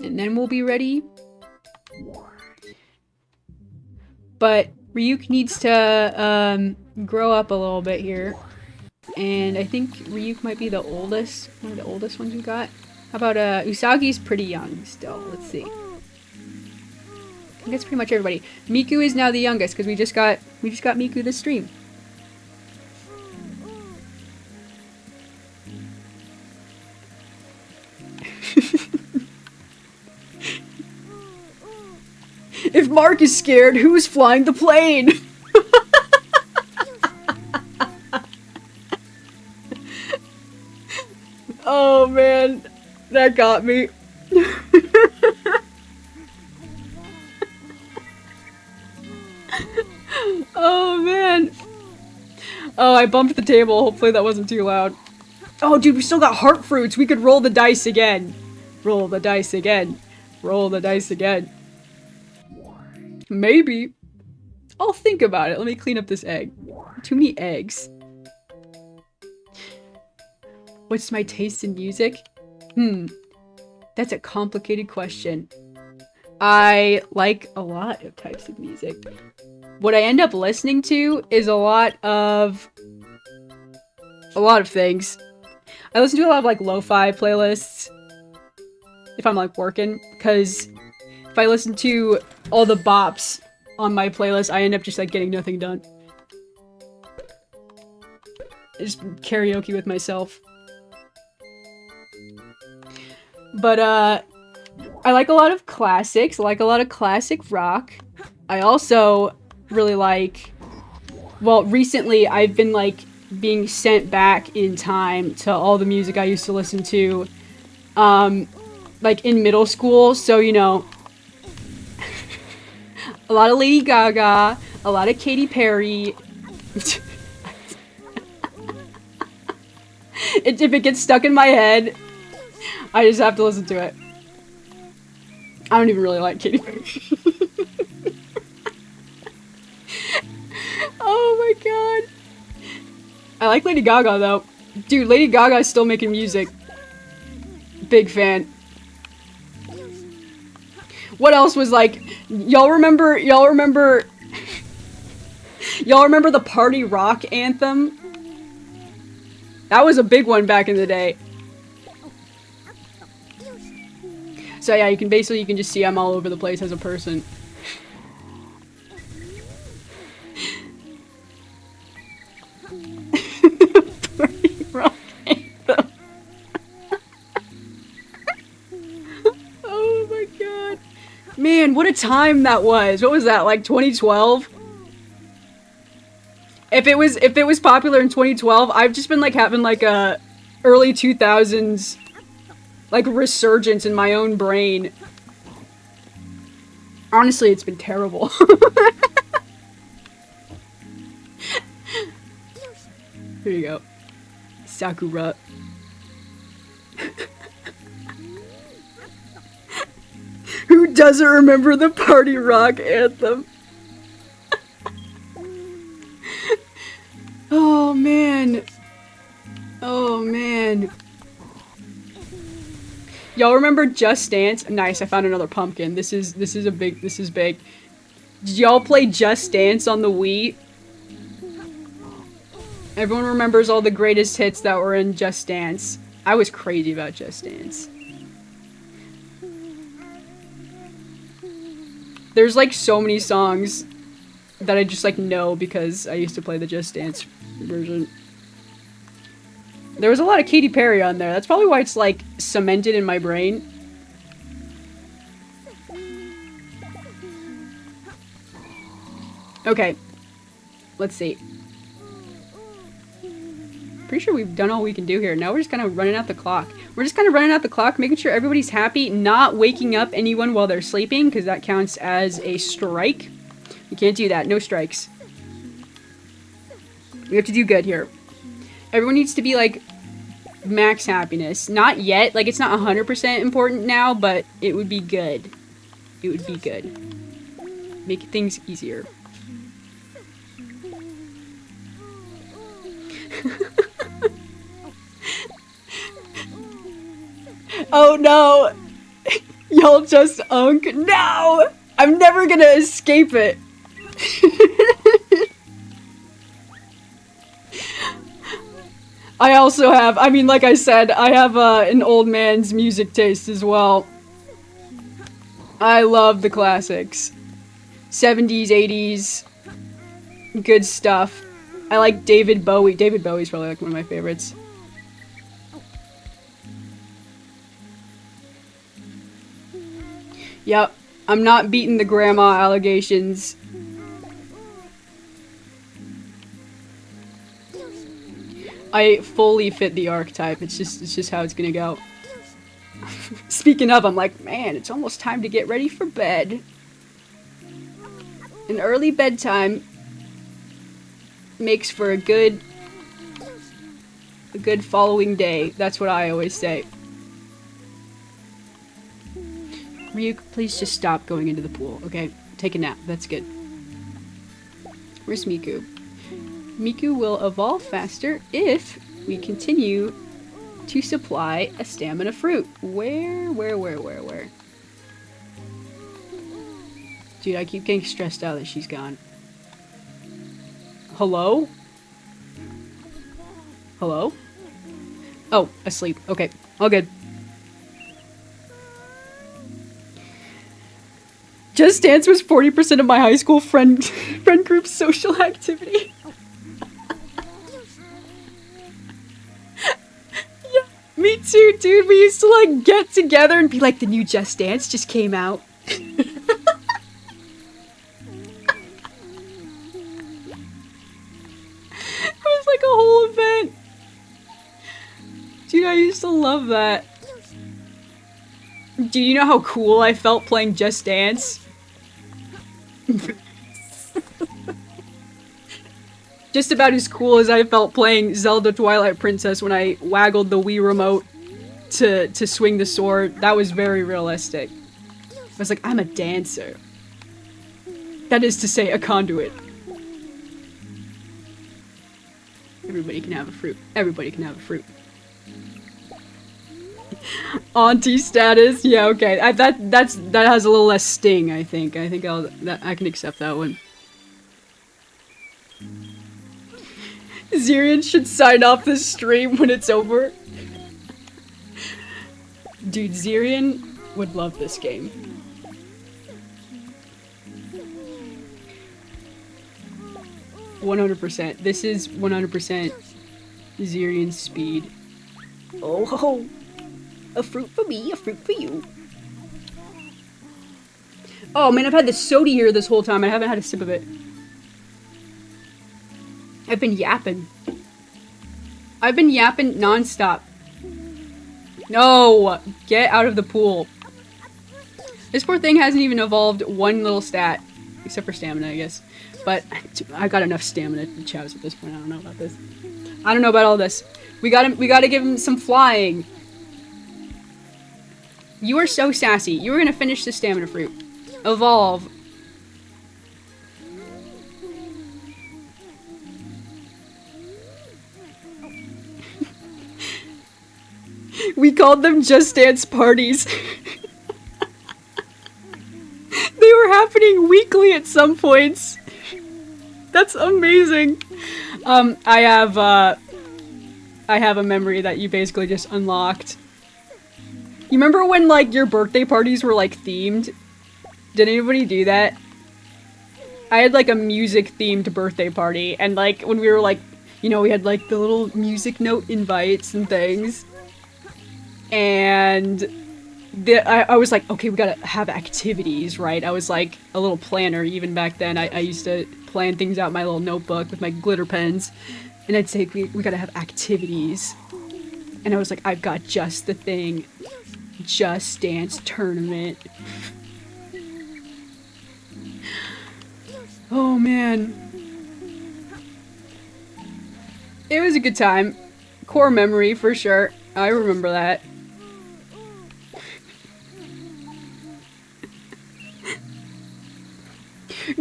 Speaker 1: And then we'll be ready. But Ryuk needs to grow up a little bit here. And I think Ryuk might be the oldest, one of the oldest ones we got. How about Usagi's pretty young still. Let's see. I think that's pretty much everybody. Miku is now the youngest because we just got Miku this stream. If Mark is scared, who's flying the plane? Oh man, that got me. Oh man. Oh, I bumped the table. Hopefully that wasn't too loud. Oh dude, we still got heart fruits. We could roll the dice again. Roll the dice again. Roll the dice again. Maybe. I'll think about it. Let me clean up this egg. Too many eggs. What's my taste in music? That's a complicated question. I like a lot of types of music. What I end up listening to is a lot of things. I listen to a lot of like lo-fi playlists if I'm like working, because if I listen to all the bops on my playlist, I end up just like getting nothing done. I just karaoke with myself. But I like a lot of classics. I like a lot of classic rock. I also really like, well, recently I've been like being sent back in time to all the music I used to listen to like in middle school. So, you know, a lot of Lady Gaga, a lot of Katy Perry. If it gets stuck in my head, I just have to listen to it. I don't even really like Katy Perry. Oh my god. I like Lady Gaga though. Dude, Lady Gaga is still making music. Big fan. What else was like, y'all remember the party rock anthem? That was a big one back in the day. So yeah, you can just see I'm all over the place as a person. Party rock anthem. Oh my god. Man, what a time that was. What was that, like 2012? If it was popular in 2012, I've just been like having like a early 2000s like resurgence in my own brain. Honestly, it's been terrible. Here you go. Sakura. Who doesn't remember the party rock anthem? Oh man. Oh man. Y'all remember Just Dance? Nice, I found another pumpkin. This is big. Did y'all play Just Dance on the Wii? Everyone remembers all the greatest hits that were in Just Dance. I was crazy about Just Dance. There's like so many songs that I just like know because I used to play the Just Dance version. There was a lot of Katy Perry on there. That's probably why it's like cemented in my brain. Okay. Let's see. Pretty sure we've done all we can do here. Now we're just kind of running out the clock. We're just kind of running out the clock, making sure everybody's happy, not waking up anyone while they're sleeping, because that counts as a strike. You can't do that. No strikes. We have to do good here. Everyone needs to be, like, max happiness. Not yet. Like, it's not 100% important now, but it would be good. It would be good. Make things easier. Oh, no! Y'all just unk. No! I'm never gonna escape it. I also have, I mean, like I said, I have an old man's music taste as well. I love the classics. 70s, 80s. Good stuff. I like David Bowie. David Bowie's probably like one of my favorites. Yep. I'm not beating the grandma allegations. I fully fit the archetype. It's just how it's gonna go. Speaking of, I'm like, man, it's almost time to get ready for bed. An early bedtime makes for a good following day. That's what I always say. Ryuk, please just stop going into the pool, okay? Take a nap. That's good. Where's Miku? Miku will evolve faster if we continue to supply a stamina fruit. Where? Dude, I keep getting stressed out that she's gone. Hello? Hello? Oh, asleep. Okay, all good. Just Dance was 40% of my high school friend group's social activity. Yeah, me too, dude. We used to like get together and be like, the new Just Dance just came out. It was like a whole event. Dude, I used to love that. Do you know how cool I felt playing Just Dance? Just about as cool as I felt playing Zelda Twilight Princess when I waggled the Wii remote to swing the sword. That was very realistic. I was like, I'm a dancer. That is to say, a conduit. Everybody can have a fruit. Everybody can have a fruit. Auntie status? Yeah, okay. That has a little less sting, I think. I think I can accept that one. Zirian should sign off this stream when it's over. Dude, Zirian would love this game. %. This is 100% Zirian's speed. Oh ho! A fruit for me, a fruit for you. Oh man, I've had this soda here this whole time. I haven't had a sip of it. I've been yapping. I've been yapping non-stop. No! Get out of the pool. This poor thing hasn't even evolved one little stat. Except for stamina, I guess. But I got enough stamina to Chao's at this point. I don't know about this. I don't know about all this. We gotta give him some flying. You are so sassy. You were gonna finish the stamina fruit. Evolve. We called them Just Dance parties. They were happening weekly at some points. That's amazing. I have a memory that you basically just unlocked. You remember when, like, your birthday parties were, like, themed? Did anybody do that? I had, like, a music-themed birthday party, and, like, when we were, like, you know, we had, like, the little music note invites and things. And I was like, okay, we gotta have activities, right? I was, like, a little planner even back then. I used to plan things out in my little notebook with my glitter pens. And I'd say, we gotta have activities. And I was like, I've got just the thing. Just Dance tournament. Oh man. It was a good time. Core memory for sure. I remember that.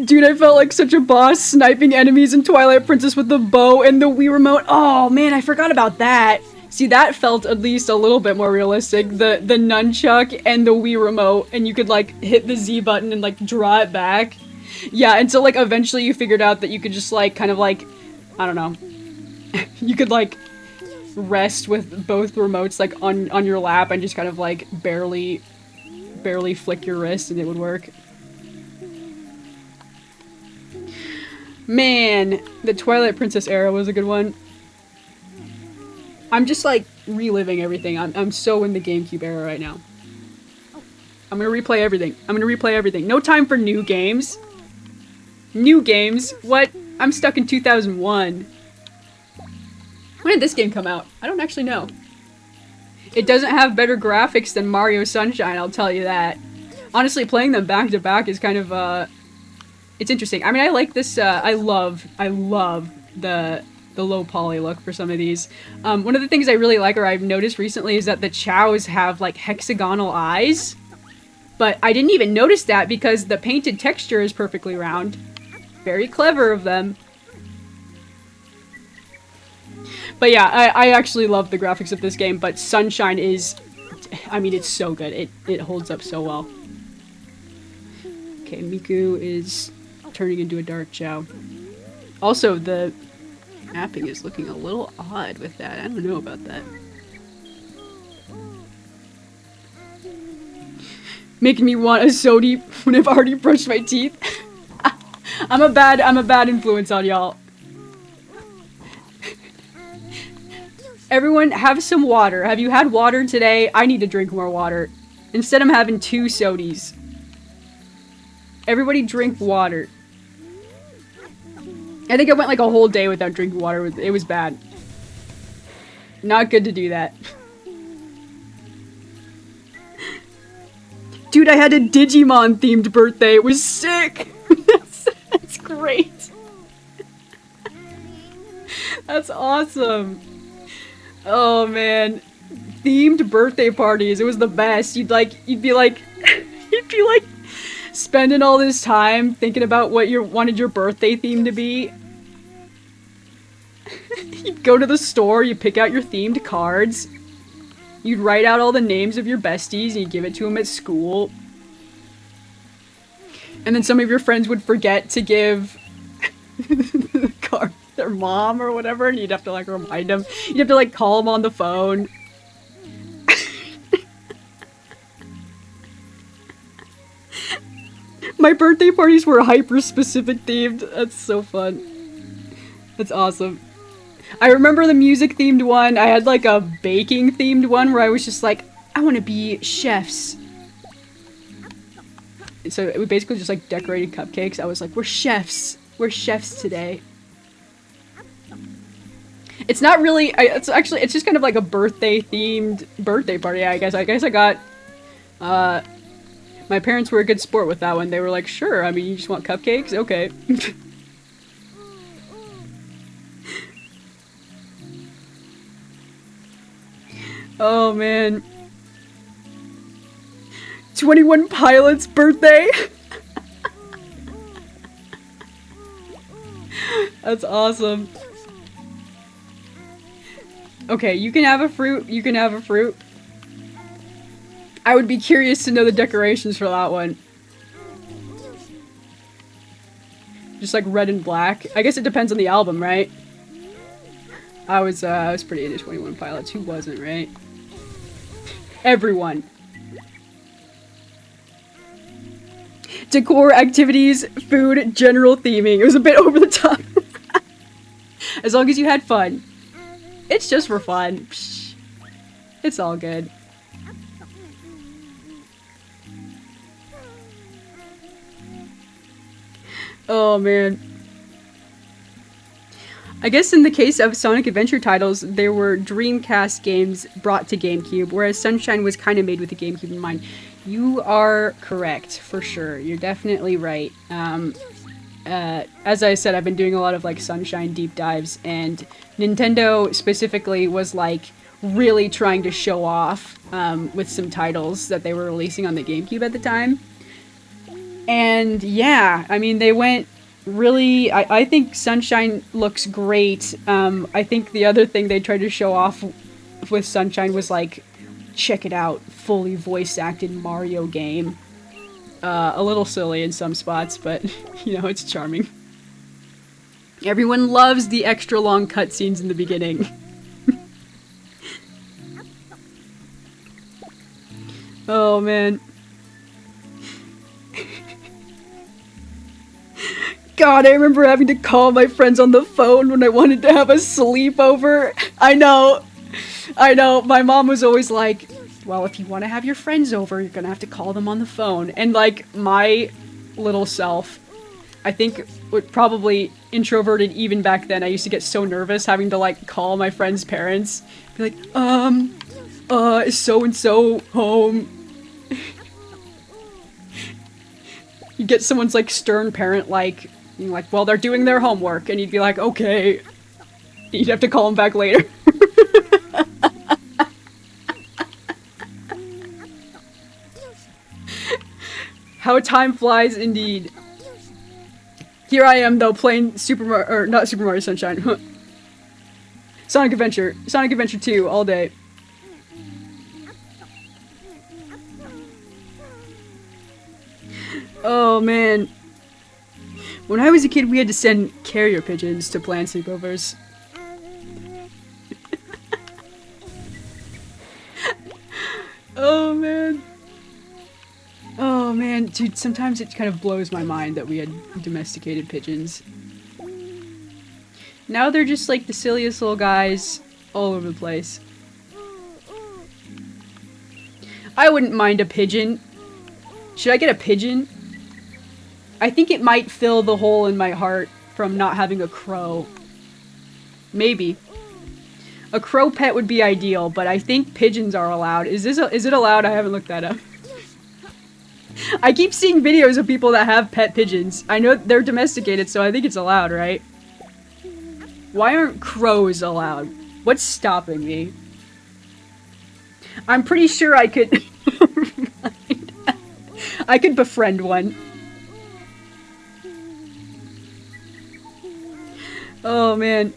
Speaker 1: Dude, I felt like such a boss sniping enemies in Twilight Princess with the bow and the Wii remote. Oh man, I forgot about that. See, that felt at least a little bit more realistic. The nunchuck and the Wii remote, and you could like hit the Z button and like draw it back. Yeah, until like eventually you figured out that you could just like kind of like, I don't know, you could like rest with both remotes like on your lap and just kind of like barely flick your wrist and it would work. Man, the Twilight Princess era was a good one. I'm just like reliving everything. I'm so in the GameCube era right now. I'm gonna replay everything. I'm gonna replay everything. No time for new games. New games? What? I'm stuck in 2001. When did this game come out? I don't actually know. It doesn't have better graphics than Mario Sunshine, I'll tell you that. Honestly, playing them back to back is kind of, it's interesting. I mean, I like this, I love the low poly look for some of these. One of the things I really like, or I've noticed recently, is that the Chaos have, like, hexagonal eyes. But I didn't even notice that because the painted texture is perfectly round. Very clever of them. But yeah, I actually love the graphics of this game, but Sunshine is... I mean, it's so good. It holds up so well. Okay, Miku is turning into a dark Chao. Also, the mapping is looking a little odd with that. I don't know about that. Making me want a sody when I've already brushed my teeth. I'm a bad influence on y'all. Everyone, have some water. Have you had water today? I need to drink more water. Instead, I'm having 2 sodies. Everybody drink water. I think I went like a whole day without drinking water. It was bad. Not good to do that. Dude, I had a Digimon themed birthday. It was sick. That's great. That's awesome. Oh man. Themed birthday parties. It was the best. You'd be like spending all this time thinking about what you wanted your birthday theme to be. You'd go to the store, you pick out your themed cards. You'd write out all the names of your besties and you'd give it to them at school. And then some of your friends would forget to give the card to their mom or whatever, and you'd have to like remind them. You'd have to like call them on the phone. My birthday parties were hyper-specific themed. That's so fun. That's awesome. I remember the music-themed one. I had like a baking-themed one where I was just like, I want to be chefs. So we basically just like decorated cupcakes. I was like, we're chefs. We're chefs today. It's not really, it's just kind of like a birthday-themed birthday party, I guess. I got, my parents were a good sport with that one. They were like, sure, I mean, you just want cupcakes? Okay. Oh, man. 21 Pilots' birthday? That's awesome. Okay, you can have a fruit. You can have a fruit. I would be curious to know the decorations for that one. Just like red and black. I guess it depends on the album, right? I was pretty into 21 Pilots. Who wasn't, right? Everyone. Decor, activities, food, general theming. It was a bit over the top. As long as you had fun. It's just for fun. Psh. It's all good. Oh man. I guess in the case of Sonic Adventure titles, there were Dreamcast games brought to GameCube, whereas Sunshine was kind of made with the GameCube in mind. You are correct, for sure. You're definitely right. As I said, I've been doing a lot of like Sunshine deep dives, and Nintendo specifically was like really trying to show off with some titles that they were releasing on the GameCube at the time. And yeah, I mean, they went really, I think Sunshine looks great. I think the other thing they tried to show off with Sunshine was like, check it out, fully voice acted Mario game. A little silly in some spots, but you know, it's charming. Everyone loves the extra long cutscenes in the beginning. Oh man. God, I remember having to call my friends on the phone when I wanted to have a sleepover. I know. My mom was always like, well, if you want to have your friends over, you're gonna have to call them on the phone. And like, my little self, I think, would probably introverted even back then. I used to get so nervous having to like call my friends' parents. Be like, is so-and-so home? You get someone's like stern parent like, you're like, well, they're doing their homework, and you'd be like, okay. You'd have to call them back later. How time flies, indeed. Here I am, though, playing not Super Mario Sunshine. Sonic Adventure 2, all day. Oh, man. When I was a kid, we had to send carrier pigeons to plan sleepovers. Oh, man. Oh, man. Dude, sometimes it kind of blows my mind that we had domesticated pigeons. Now they're just like the silliest little guys all over the place. I wouldn't mind a pigeon. Should I get a pigeon? I think it might fill the hole in my heart from not having a crow. Maybe. A crow pet would be ideal, but I think pigeons are allowed. Is it allowed? I haven't looked that up. I keep seeing videos of people that have pet pigeons. I know they're domesticated, so I think it's allowed, right? Why aren't crows allowed? What's stopping me? I'm pretty sure I could... I could befriend one. Oh, man.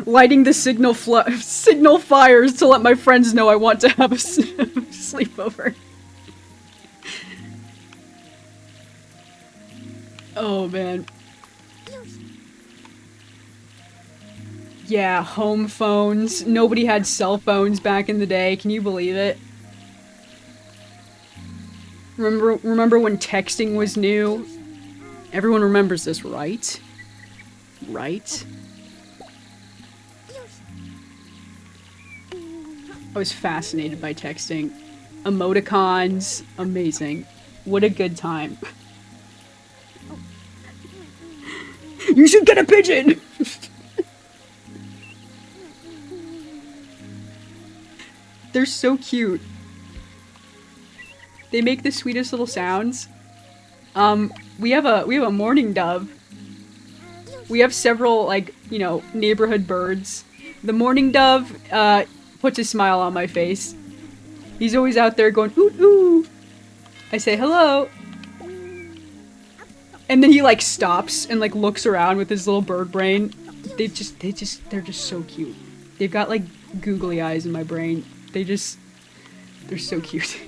Speaker 1: Lighting the signal fires to let my friends know I want to have a sleepover. Oh, man. Yeah, home phones. Nobody had cell phones back in the day. Can you believe it? Remember when texting was new? Everyone remembers this, right? Right? I was fascinated by texting. Emoticons, amazing. What a good time. You should get a pigeon! They're so cute. They make the sweetest little sounds. We have a mourning dove. We have several, like, you know, neighborhood birds. The mourning dove, puts a smile on my face. He's always out there going, ooh, ooh. I say, hello. And then he, like, stops and, like, looks around with his little bird brain. They're just so cute. They've got, like, googly eyes in my brain. They're so cute.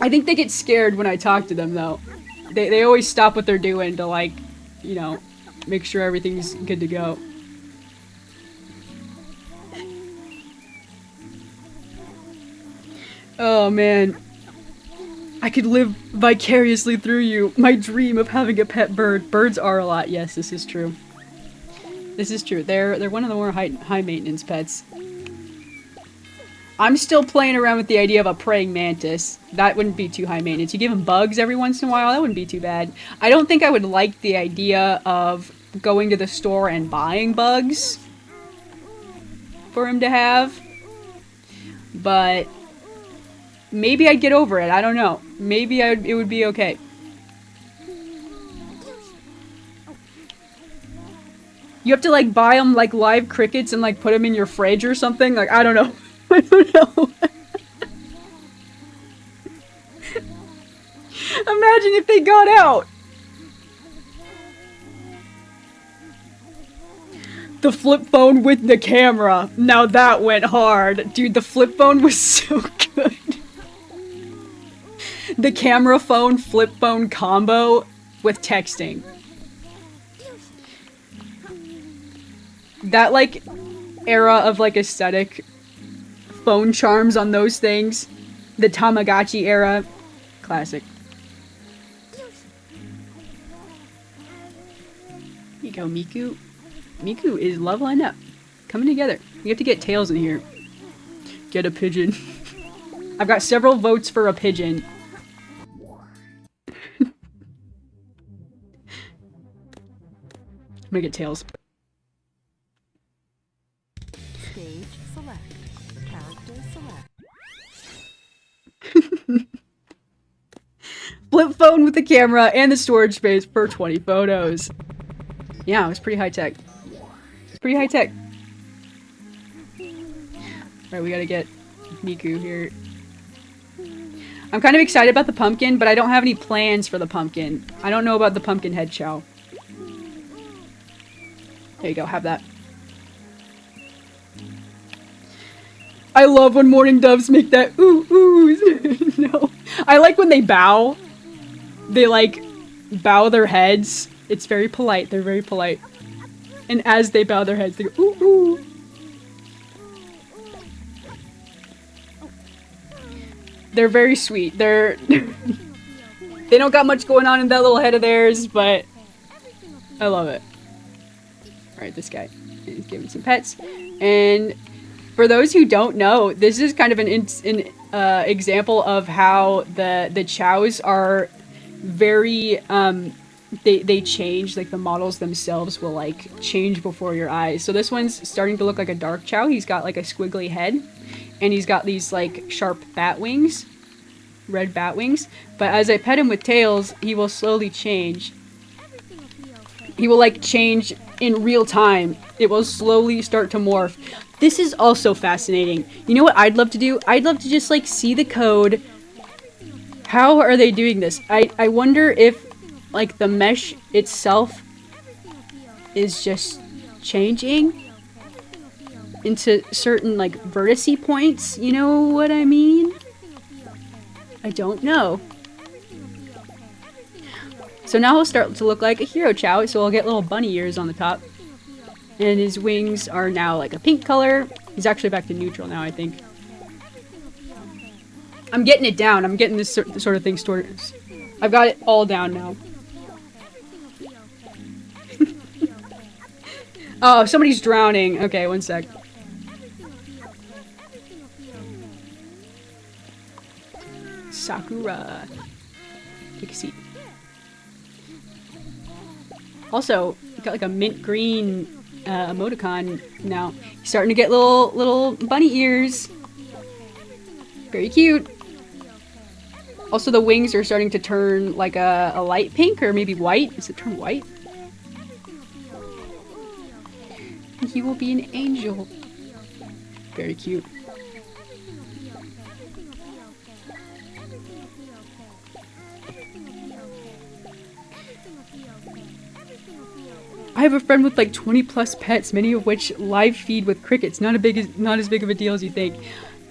Speaker 1: I think they get scared when I talk to them, though. They always stop what they're doing to, like, you know, make sure everything's good to go. Oh, man. I could live vicariously through you. My dream of having a pet bird. Birds are a lot. Yes, this is true. This is true. They're one of the more high maintenance pets. I'm still playing around with the idea of a praying mantis. That wouldn't be too high maintenance. You give them bugs every once in a while, that wouldn't be too bad. I don't think I would like the idea of going to the store and buying bugs for him to have. But maybe I'd get over it. I don't know. Maybe it would be okay. You have to, like, buy them, like, live crickets and, like, put them in your fridge or something? Like, I don't know. I don't know. Imagine if they got out. The flip phone with the camera. Now that went hard. Dude, the flip phone was so good. The camera phone, flip phone combo with texting. That, like, era of, like, aesthetic phone charms on those things. The Tamagotchi era. Classic. Here you go, Miku. Miku is leveling up. Coming together. We have to get Tails in here. Get a pigeon. I've got several votes for a pigeon. I'm gonna get Tails.
Speaker 2: Stage select. Character select.
Speaker 1: Flip phone with the camera and the storage space for 20 photos. Yeah, it was pretty high tech. It's pretty high tech. Alright, we gotta get Miku here. I'm kind of excited about the pumpkin, but I don't have any plans for the pumpkin. I don't know about the pumpkin head, Chao. There you go, have that. I love when mourning doves make that ooh oohs. No. I like when they bow. They like bow their heads. It's very polite. They're very polite. And as they bow their heads, they go ooh ooh. They're very sweet. They're they don't got much going on in that little head of theirs, but I love it. Alright, this guy is giving some pets. And for those who don't know, this is kind of an example of how the Chaos are very, they change, like the models themselves will like change before your eyes. So this one's starting to look like a dark Chao. He's got like a squiggly head, and he's got these like sharp bat wings, red bat wings. But as I pet him with Tails, he will slowly change. He will like change in real time. It will slowly start to morph. This is also fascinating. You know what I'd love to do? I'd love to just like see the code. How are they doing this? I wonder if like the mesh itself is just changing into certain like vertice points. You know what I mean? I don't know. So now he'll start to look like a hero Chao, so he'll get little bunny ears on the top. And his wings are now like a pink color. He's actually back to neutral now, I think. I'm getting it down. I'm getting this sort of thing stored. I've got it all down now. Oh, somebody's drowning. Okay, one sec. Sakura. Take a seat. Also, you got like a mint green emoticon now. He's starting to get little bunny ears. Very cute. Also, the wings are starting to turn like a light pink or maybe white. Does it turn white? He will be an angel. Very cute. I have a friend with like 20 plus pets, many of which live feed with crickets. Not as big of a deal as you think.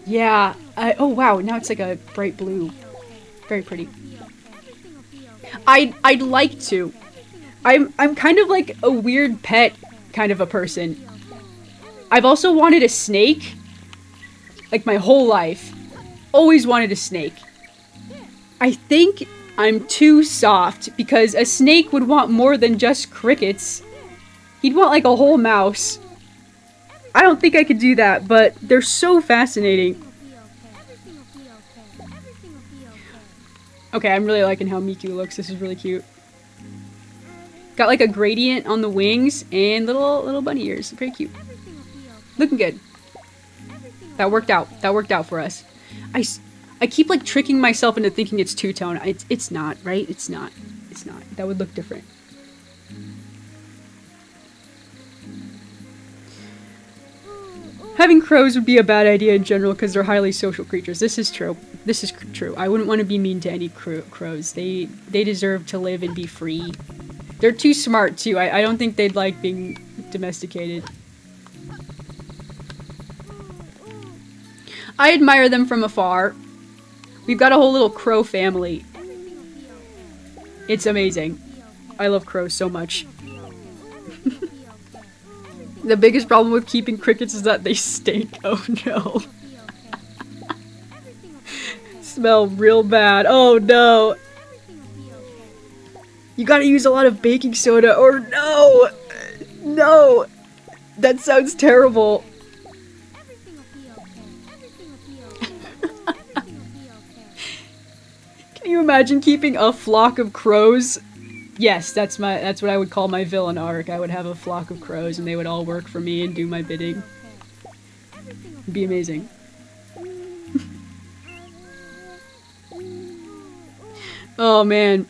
Speaker 1: Yeah. Oh wow, now it's like a bright blue. Very pretty. I'd like to. I'm kind of like a weird pet kind of a person. I've also wanted a snake. Like my whole life. Always wanted a snake. I think I'm too soft because a snake would want more than just crickets. He'd want like a whole mouse. I don't think I could do that, but they're so fascinating. Okay, I'm really liking how Miku looks. This is really cute. Got like a gradient on the wings and little bunny ears. Very cute. Looking good. That worked out. That worked out for us. I keep like tricking myself into thinking it's two-tone. It's not, right? It's not. It's not. That would look different. Having crows would be a bad idea in general because they're highly social creatures. This is true. This is true. I wouldn't want to be mean to any crows. They deserve to live and be free. They're too smart too. I don't think they'd like being domesticated. I admire them from afar. We've got a whole little crow family. It's amazing. I love crows so much. The biggest problem with keeping crickets is that they stink. Oh no. Smell real bad. Oh no. You gotta use a lot of baking soda or no! No! That sounds terrible. Can you imagine keeping a flock of crows? Yes, that's what I would call my villain arc. I would have a flock of crows and they would all work for me and do my bidding. It'd be amazing. Oh man.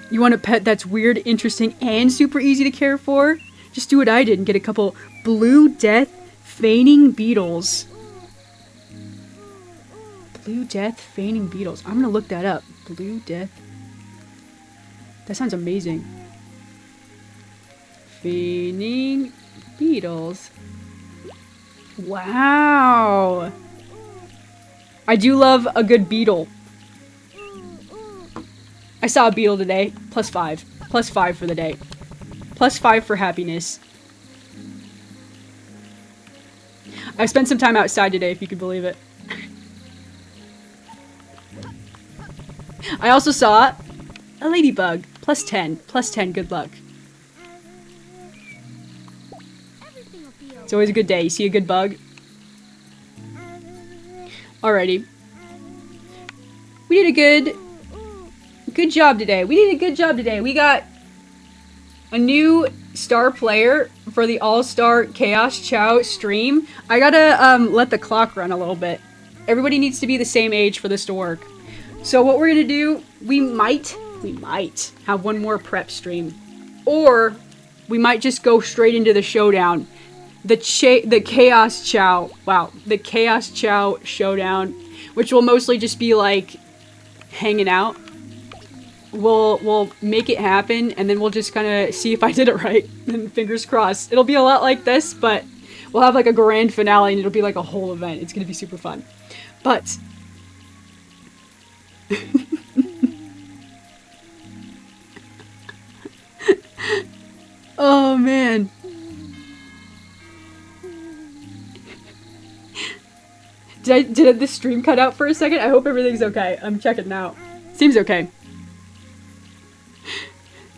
Speaker 1: You want a pet that's weird, interesting, and super easy to care for? Just do what I did and get a couple Blue Death Feigning Beetles. Blue Death Feigning Beetles. I'm gonna look that up. Blue Death. That sounds amazing. Feigning Beetles. Wow. I do love a good beetle. I saw a beetle today. +5. +5 for the day. +5 for happiness. I spent some time outside today, if you could believe it. I also saw a ladybug. +10. +10, good luck. It's always a good day. You see a good bug? Alrighty. We did a good job today. We got a new star player for the All-Star Chaos Chao stream. I gotta let the clock run a little bit. Everybody needs to be the same age for this to work. So what we're gonna do, we might have one more prep stream. Or we might just go straight into the showdown. The Chaos Chao. Wow. The Chaos Chao showdown. Which will mostly just be like hanging out. We'll make it happen and then we'll just kind of see if I did it right. And fingers crossed. It'll be a lot like this, but we'll have like a grand finale and it'll be like a whole event. It's gonna be super fun. But oh man. Did the stream cut out for a second? I hope everything's okay. I'm checking now. Seems okay.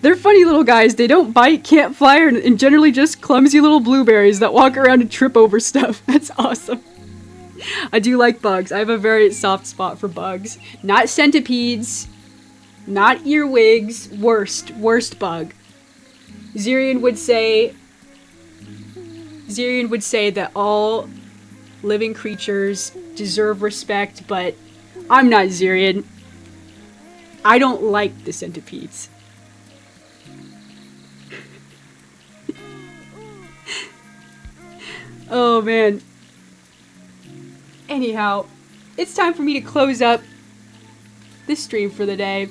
Speaker 1: They're funny little guys. They don't bite, can't fly, and generally just clumsy little blueberries that walk around and trip over stuff. That's awesome. I do like bugs. I have a very soft spot for bugs. Not centipedes. Not earwigs. Worst bug. Zirian would say that all living creatures deserve respect, but I'm not Zirian. I don't like the centipedes. Oh man. Anyhow, it's time for me to close up this stream for the day.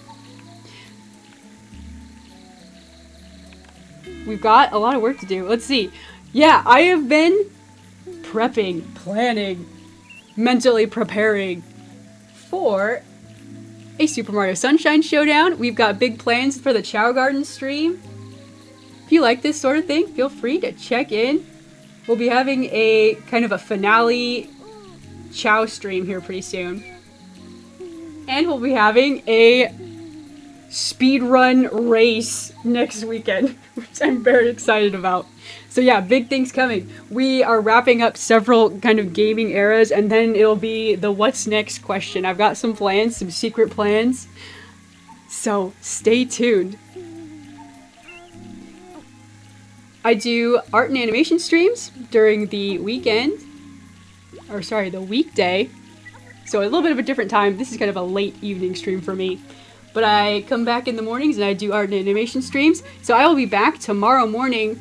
Speaker 1: We've got a lot of work to do. Let's see. Yeah, I have been prepping, planning, mentally preparing for a Super Mario Sunshine Showdown. We've got big plans for the Chao Garden stream. If you like this sort of thing, feel free to check in. We'll be having a kind of a finale Chao stream here pretty soon. And we'll be having a speedrun race next weekend, which I'm very excited about. So yeah, big things coming. We are wrapping up several kind of gaming eras, and then it'll be the what's next question. I've got some plans, some secret plans. So stay tuned. I do art and animation streams during the weekend. Or sorry, the weekday. So a little bit of a different time. This is kind of a late evening stream for me. But I come back in the mornings and I do art and animation streams. So I will be back tomorrow morning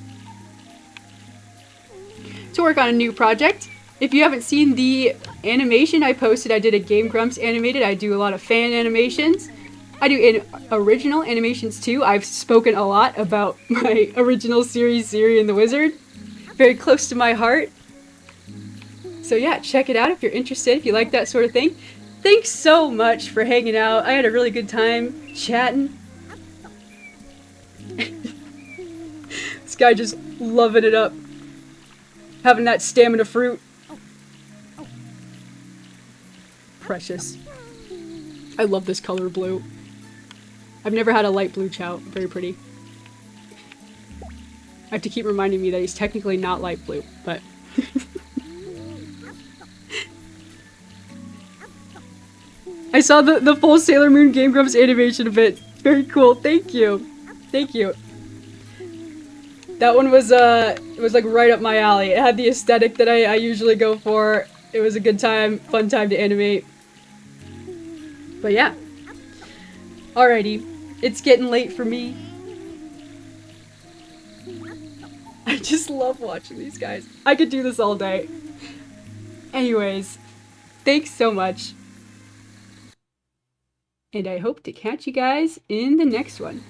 Speaker 1: to work on a new project. If you haven't seen the animation I posted, I did a Game Grumps animated. I do a lot of fan animations. I do original animations too. I've spoken a lot about my original series, Siri and the Wizard. Very close to my heart. So yeah, check it out if you're interested, if you like that sort of thing. Thanks so much for hanging out. I had a really good time chatting. This guy just loving it up. Having that stamina fruit. Precious. I love this color blue. I've never had a light blue Chao. Very pretty. I have to keep reminding me that he's technically not light blue, but... I saw the full Sailor Moon Game Grumps animation of it. Very cool. Thank you. Thank you. That one was, it was like right up my alley. It had the aesthetic that I usually go for. It was a good time, fun time to animate. But yeah. Alrighty. It's getting late for me. I just love watching these guys. I could do this all day. Anyways, thanks so much. And I hope to catch you guys in the next one.